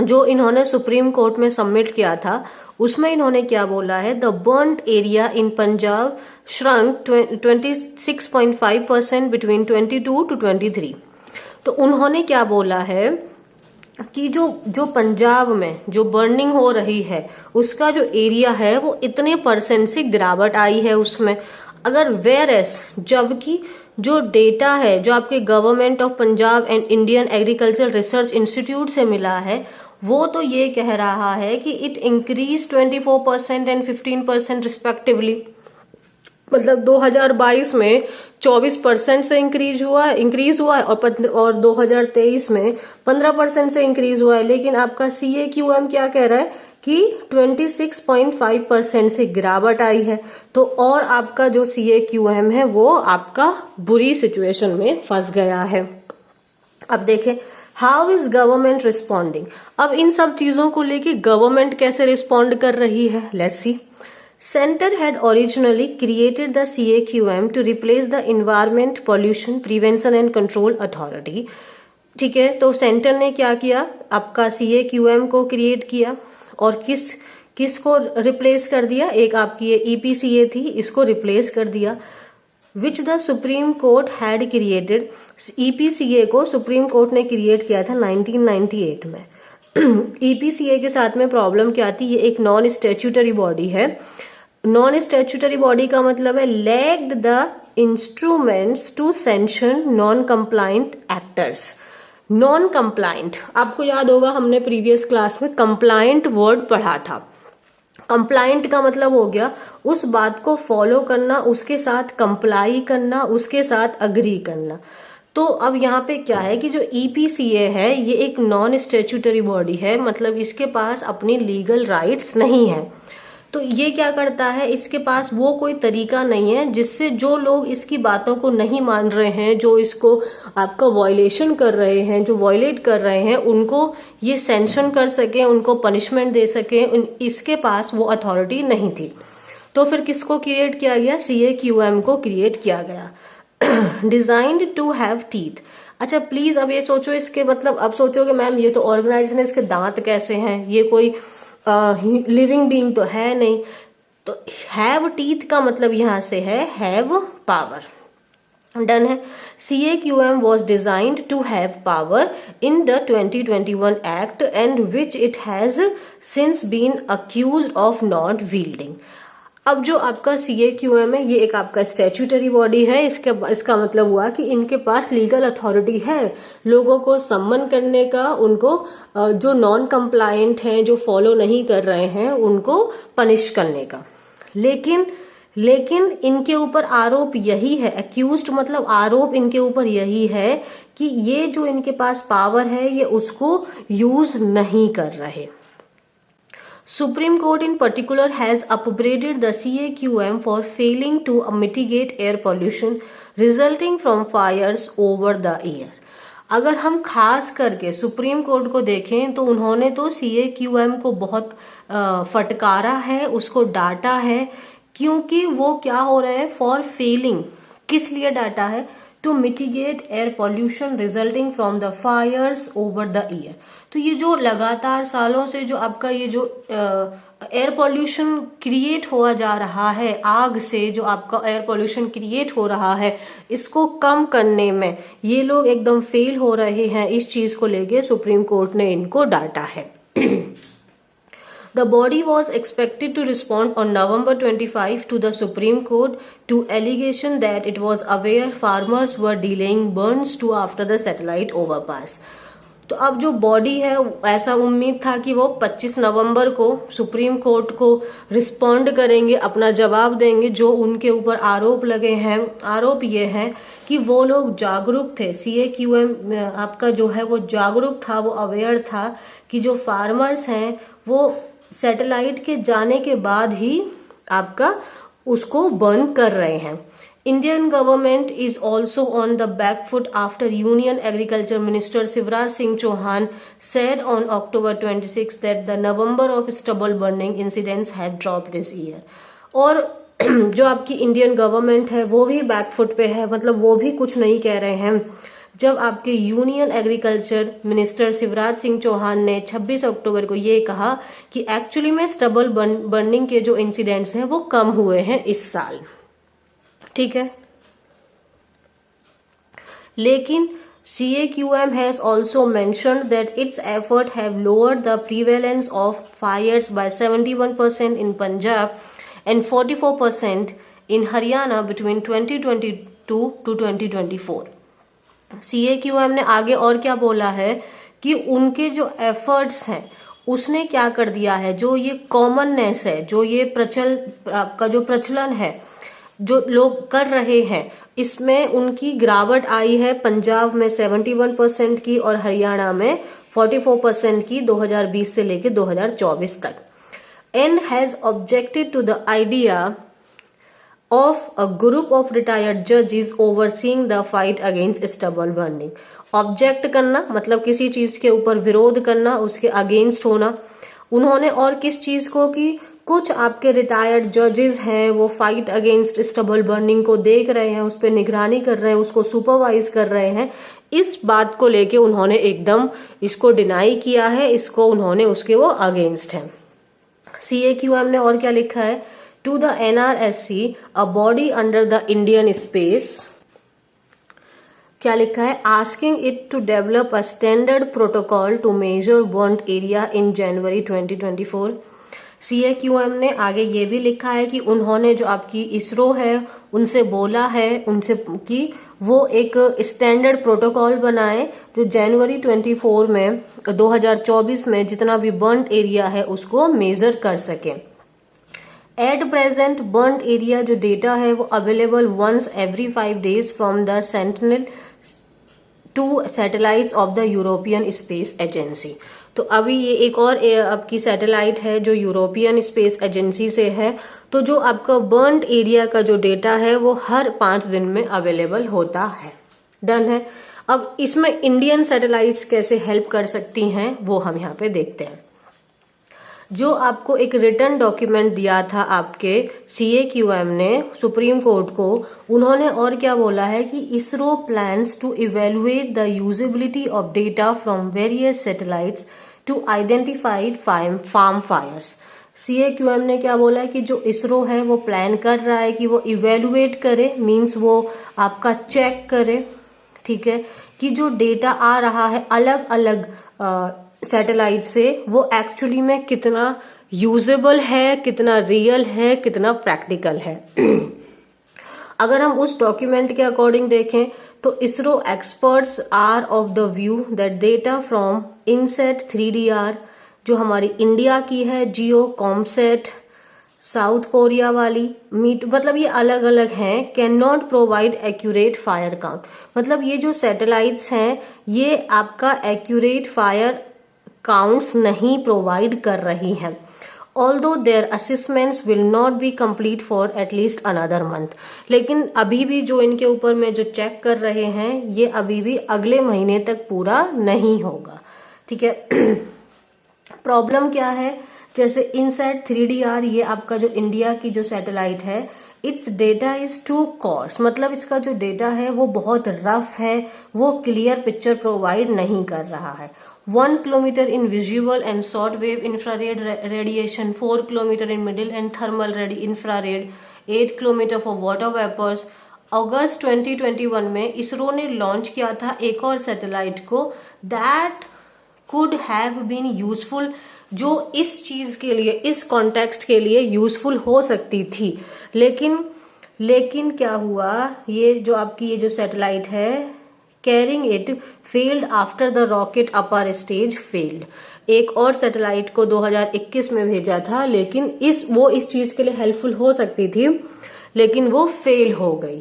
जो इन्होंने सुप्रीम कोर्ट में सबमिट किया था, उसमें इन्होंने क्या बोला है, the burned area in Punjab shrunk 26.5% between 22 to 23। तो उन्होंने क्या बोला है कि जो पंजाब में जो बर्निंग हो रही है उसका जो एरिया है वो इतने % से गिरावट आई है उसमें। अगर वेयरएस जबकि जो डेटा है जो आपके government of Punjab and Indian agriculture research institute से मिला है, वो तो ये कह रहा है कि इट इंक्रीज 24% एंड 15% रिस्पेक्टिवली। मतलब 2022 में 24% से इंक्रीज हुआ है और 2023 में 15% से इंक्रीज हुआ है। लेकिन आपका CAQM क्या कह रहा है कि 26.5% से गिरावट आई है। तो और आपका जो CAQM है वो आपका बुरी सिचुएशन में फंस गया है। अब देखें हाउ इज गवर्नमेंट रिस्पॉन्डिंग। अब इन सब चीजों को लेके गवर्नमेंट कैसे रिस्पॉन्ड कर रही है, let's see. Center had originally created the CAQM to replace the Environment Pollution Prevention and Control Authority। ठीक है, तो सेंटर ने क्या किया, आपका CAQM को क्रिएट किया और किसको रिप्लेस कर दिया, एक आपकी ये EPCA थी, इसको रिप्लेस कर दिया। Which the Supreme court had created. EPCA को सुप्रीम कोर्ट ने क्रिएट किया था 1998 में। EPCA के साथ में प्रॉब्लम क्या थी, ये एक नॉन स्टैट्यूटरी बॉडी है। नॉन स्टैट्यूटरी बॉडी का मतलब है lacked the instruments to sanction non compliant actors. Non compliant, आपको याद होगा हमने प्रीवियस क्लास में कंप्लाइंट वर्ड पढ़ा था। कंप्लाइंट का मतलब हो गया उस बात को फॉलो करना, उसके साथ कंप्लाई करना, उसके साथ अग्री करना। तो अब यहाँ पे क्या है कि जो EPCA है ये एक नॉन स्टैट्यूटरी बॉडी है, मतलब इसके पास अपनी लीगल राइट्स नहीं है। तो ये क्या करता है, इसके पास वो कोई तरीका नहीं है जिससे जो लोग इसकी बातों को नहीं मान रहे हैं, जो इसको आपका वायलेशन कर रहे हैं, जो वायलेट कर रहे हैं, उनको ये सैंक्शन कर सके, उनको पनिशमेंट दे सके, इसके पास वो अथॉरिटी नहीं थी। तो फिर किसको क्रिएट किया गया, CAQM को क्रिएट किया गया। Designed to have teeth. अच्छा प्लीज अब ये सोचो, इसके मतलब अब सोचोगे मैम ये तो ऑर्गेनाइजेशन है, इसके दांत कैसे हैं, ये कोई लिविंग बीइंग तो है नहीं। तो हैव टीथ का मतलब यहां से है हैव पावर। डन है। CAQM was designed to have power in the 2021 Act and which it has since been accused of not wielding। अब जो आपका CAQM है ये एक आपका स्टैट्यूटरी बॉडी है। इसका मतलब हुआ कि इनके पास लीगल अथॉरिटी है लोगों को सम्मन करने का, उनको जो नॉन कंप्लायंट हैं, जो फॉलो नहीं कर रहे हैं, उनको पनिश करने का। लेकिन इनके ऊपर आरोप यही है, अक्यूज्ड मतलब आरोप इनके ऊपर यही है कि ये जो इनके पास पावर है ये उसको यूज नहीं कर रहे। Supreme Court in particular has upbraided the CAQM for failing to mitigate air pollution resulting from fires over the year। अगर हम खास करके सुप्रीम कोर्ट को देखें तो उन्होंने तो CAQM को बहुत फटकारा है, उसको डांटा है, क्योंकि वो क्या हो रहा है, फॉर फेलिंग। किस लिए डांटा है, to mitigate air pollution resulting from the fires over the year. तो ये जो लगातार सालों से जो आपका ये जो एयर पॉल्यूशन क्रिएट हुआ जा रहा है, आग से जो आपका एयर पॉल्यूशन क्रिएट हो रहा है, इसको कम करने में ये लोग एकदम फेल हो रहे हैं। इस चीज को लेके सुप्रीम कोर्ट ने इनको डांटा है। The body was expected to respond on November 25 to the Supreme Court to allegation that it was aware farmers were delaying burns to after the satellite overpass। तो अब जो बॉडी है ऐसा उम्मीद था कि वो 25 नवंबर को सुप्रीम कोर्ट को रिस्पॉन्ड करेंगे, अपना जवाब देंगे जो उनके ऊपर आरोप लगे हैं। आरोप ये है कि वो लोग जागरूक थे, CAQM आपका जो है वो जागरूक था, वो अवेयर था कि जो फार्मर्स हैं वो सैटेलाइट के जाने के बाद ही आपका उसको बर्न कर रहे हैं। Indian government is also on the back foot after Union Agriculture Minister Shivraj Singh Chauhan said on October 26 that the number of stubble burning incidents have dropped this year। और जो आपकी इंडियन गवर्नमेंट है वो भी बैकफुट पे है, मतलब वो भी कुछ नहीं कह रहे हैं। जब आपके union agriculture minister Shivraj Singh Chouhan ने 26 अक्टूबर को ये कहा कि एक्चुअली में स्टबल बर्निंग के जो इंसिडेंट्स हैं वो कम हुए हैं इस साल, ठीक है। लेकिन CAQM has also mentioned that its effort have lowered the prevalence of fires by 71% in Punjab and 44% in Haryana between 2022 to 2024। CAQM ने आगे और क्या बोला है कि उनके जो एफर्ट्स हैं उसने क्या कर दिया है, जो ये कॉमननेस है, जो ये का जो प्रचलन है जो लोग कर रहे हैं, इसमें उनकी गिरावट आई है। पंजाब में 71% की और हरियाणा में 44% की 2020 से लेकर 2024 तक। And has objected to the idea of a group of retired judges overseeing the fight against stubble burning। Object करना मतलब किसी चीज के ऊपर विरोध करना, उसके अगेंस्ट होना। उन्होंने और किस चीज को कि कुछ आपके रिटायर्ड जजेस हैं वो फाइट अगेंस्ट स्टबल बर्निंग को देख रहे हैं, उस पर निगरानी कर रहे हैं, उसको सुपरवाइज कर रहे हैं। इस बात को लेके उन्होंने एकदम इसको डिनाई किया है, इसको उन्होंने उसके वो अगेंस्ट है। CAQM ने और क्या लिखा है, to the NRSC, a body under the Indian space, क्या लिखा है, asking it to develop a standard protocol to measure burnt area in January 2024। CAQM ने आगे ये भी लिखा है कि उन्होंने जो आपकी इसरो है उनसे बोला है उनसे कि वो एक स्टैंडर्ड प्रोटोकॉल बनाए जो जनवरी 24 में 2024 में जितना भी बर्न्ट एरिया है उसको मेजर कर सके। एट प्रेजेंट बर्न्ट एरिया जो डेटा है वो available once every 5 days from the Sentinel 2 satellites of the European Space Agency. तो अभी ये एक और आपकी सैटेलाइट है जो यूरोपियन स्पेस एजेंसी से है। तो जो आपका बर्न्ट एरिया का जो डेटा है वो हर 5 दिन में अवेलेबल होता है। डन है। अब इसमें इंडियन सैटेलाइट्स कैसे हेल्प कर सकती हैं वो हम यहाँ पे देखते हैं। जो आपको एक रिटर्न डॉक्यूमेंट दिया था आपके CAQM ने सुप्रीम कोर्ट को, उन्होंने और क्या बोला है कि ISRO plans to evaluate the usability of data from various satellites to identified farm fires. CAQM ने क्या बोला है कि जो इसरो है वो प्लान कर रहा है कि वो इवेलुएट करे, मीन्स वो आपका चेक करे, ठीक है, कि जो डेटा आ रहा है अलग अलग सैटेलाइट से वो एक्चुअली में कितना यूजेबल है, कितना रियल है, कितना प्रैक्टिकल है। अगर हम उस डॉक्यूमेंट के अकॉर्डिंग देखें तो ISRO experts are of the view that data from INSAT 3DR जो हमारी इंडिया की है, जियो कॉमसेट साउथ कोरिया वाली मतलब ये अलग अलग हैं, can not provide accurate fire count. मतलब ये जो सैटेलाइट्स हैं ये आपका एक्यूरेट फायर काउंट्स नहीं प्रोवाइड कर रही हैं। Although their assessments will not be complete for at least another month. लेकिन अभी भी जो इनके ऊपर में जो चेक कर रहे हैं ये अभी भी अगले महीने तक पूरा नहीं होगा, ठीक है। प्रॉब्लम क्या है, जैसे इनसेट 3DR ये आपका जो इंडिया की जो सैटेलाइट है, its data is too coarse, मतलब इसका जो डेटा है वो बहुत रफ है, वो क्लियर पिक्चर प्रोवाइड नहीं कर रहा है। 1 kilometer in visual and short wave infrared radiation, 4 kilometer in middle and thermal infrared, 8 kilometer for water vapors। अगस्त 2021 में इसरो ने लॉन्च किया था एक और सैटेलाइट को, that could have been useful, जो इस चीज के लिए, इस कॉन्टेक्स्ट के लिए यूजफुल हो सकती थी। लेकिन क्या हुआ, ये जो आपकी ये जो सैटेलाइट है carrying it failed after the rocket upper stage failed. एक और सैटेलाइट को 2021 में भेजा था, लेकिन वो इस चीज के लिए हेल्पफुल हो सकती थी लेकिन वो फेल हो गई,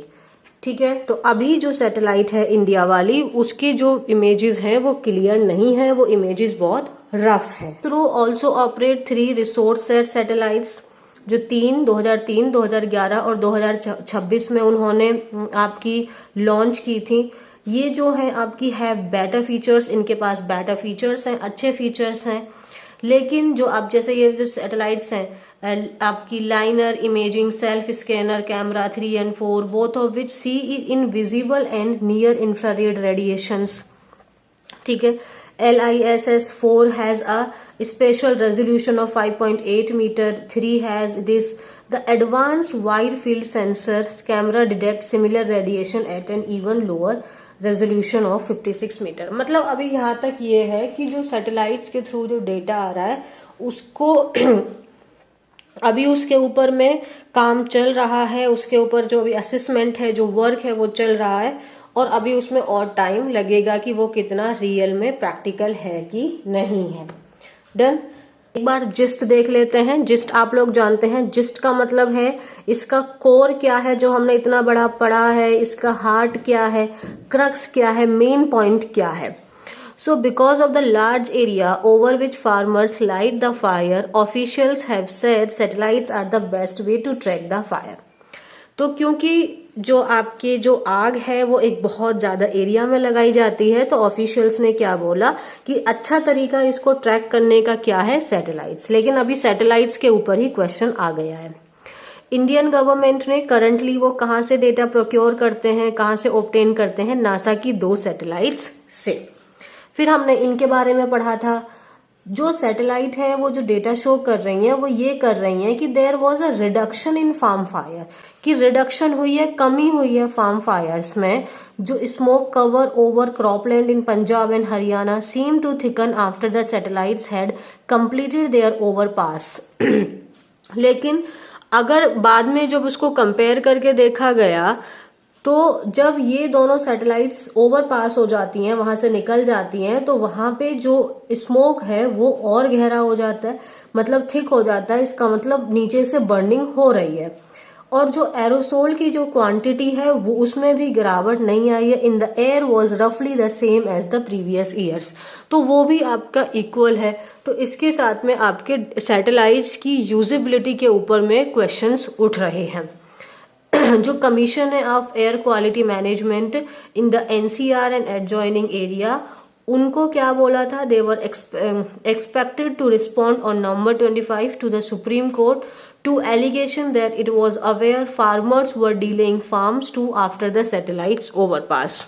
ठीक है। तो अभी जो सैटेलाइट है इंडिया वाली उसकी जो इमेजेस हैं वो क्लियर नहीं है, वो इमेजेस बहुत रफ है। ISRO also operate 3 resource set satellites जो 2003, 2011 और 2026 में उन्होंने आपकी लॉन्च की थी। ये जो है आपकी है बेटर फीचर्स, इनके पास बेटर फीचर्स हैं, अच्छे फीचर्स हैं। लेकिन जो आप जैसे ये जो सैटेलाइट्स हैं आपकी linear imaging, self scanner camera 3 and 4, both of which see in visible and near infrared radiations, ठीक है। LISS-4 has a spatial resolution of 5.8 meter, 3 has this the advanced wide field sensor camera detect similar radiation at an even lower resolution of 56 metre. मतलब अभी यहाँ तक ये है कि जो सैटेलाइट्स के थ्रू जो डेटा आ रहा है उसको अभी उसके ऊपर में काम चल रहा है, उसके ऊपर जो अभी असेसमेंट है, जो वर्क है वो चल रहा है और अभी उसमें और टाइम लगेगा कि वो कितना रियल में प्रैक्टिकल है कि नहीं है। डन। एक बार जिस्ट देख लेते हैं। जिस्ट आप लोग जानते हैं, जिस्ट का मतलब है इसका कोर क्या है जो हमने इतना बड़ा पढ़ा है, इसका हार्ट क्या है, क्रक्स क्या है, मेन पॉइंट क्या है। So because of the large area over which farmers light the fire, officials have said satellites are the best way to track the fire. तो क्योंकि जो आपके जो आग है वो एक बहुत ज्यादा एरिया में लगाई जाती है, तो ऑफिशियल्स ने क्या बोला कि अच्छा तरीका इसको ट्रैक करने का क्या है, सैटेलाइट्स। लेकिन अभी सैटेलाइट्स के ऊपर ही क्वेश्चन आ गया है। इंडियन गवर्नमेंट ने करंटली वो कहाँ से डेटा प्रोक्योर करते हैं, कहाँ से ऑब्टेन करते हैं, नासा की 2 सैटेलाइट्स से। फिर हमने इनके बारे में पढ़ा था। जो सैटेलाइट है वो जो डेटा शो कर रही हैं वो ये कर रही हैं कि there was a reduction in farm fire, कि रिडक्शन हुई है, कमी हुई है फार्म फायर्स में। जो smoke cover over cropland in Punjab and Haryana seem to thicken after the satellites had completed their overpass. लेकिन अगर बाद में जब उसको कंपेयर करके देखा गया तो जब ये दोनों सैटेलाइट्स ओवरपास हो जाती हैं, वहां से निकल जाती हैं, तो वहां पे जो स्मोक है वो और गहरा हो जाता है, मतलब थिक हो जाता है। इसका मतलब नीचे से बर्निंग हो रही है। और जो एरोसोल की जो क्वांटिटी है वो उसमें भी गिरावट नहीं आई है। इन द एयर वॉज रफली the same as the previous years, तो वो भी आपका इक्वल है। तो इसके साथ में आपके सैटेलाइट्स की यूजेबिलिटी के ऊपर में क्वेश्चंस उठ रहे हैं। जो कमीशन है of air quality management in the NCR and adjoining area, उनको क्या बोला था, they were expected to respond on November 25 to the Supreme Court to allegation that it was aware farmers were delaying farms to after the satellites overpass.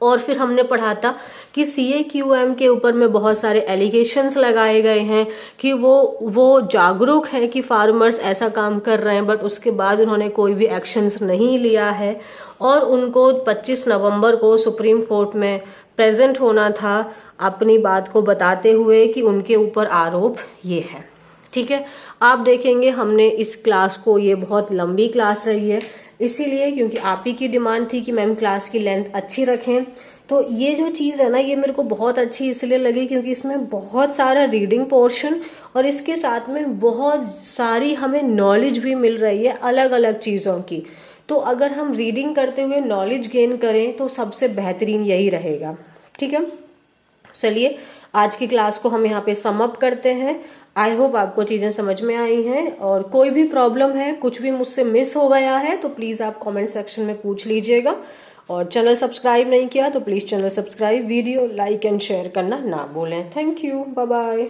और फिर हमने पढ़ा था कि CAQM के ऊपर में बहुत सारे एलिगेशंस लगाए गए हैं कि वो जागरूक है कि फार्मर्स ऐसा काम कर रहे हैं, बट उसके बाद उन्होंने कोई भी एक्शंस नहीं लिया है। और उनको 25 नवंबर को सुप्रीम कोर्ट में प्रेजेंट होना था अपनी बात को बताते हुए कि उनके ऊपर आरोप ये है। ठीक है, आप देखेंगे हमने इस क्लास को, ये बहुत लंबी क्लास रही है इसीलिए क्योंकि आप ही की डिमांड थी कि मैम क्लास की लेंथ अच्छी रखें। तो ये जो चीज है ना, ये मेरे को बहुत अच्छी इसलिए लगी क्योंकि इसमें बहुत सारा रीडिंग पोर्शन और इसके साथ में बहुत सारी हमें नॉलेज भी मिल रही है अलग अलग चीजों की। तो अगर हम रीडिंग करते हुए नॉलेज गेन करें तो सबसे बेहतरीन यही रहेगा। ठीक है, चलिए आज की क्लास को हम यहाँ पे सम अप करते हैं। आई होप आपको चीजें समझ में आई हैं, और कोई भी प्रॉब्लम है, कुछ भी मुझसे मिस हो गया है तो प्लीज आप कमेंट सेक्शन में पूछ लीजिएगा। और चैनल सब्सक्राइब नहीं किया तो please channel subscribe, video like and share करना ना भूलें। Thank you, bye bye.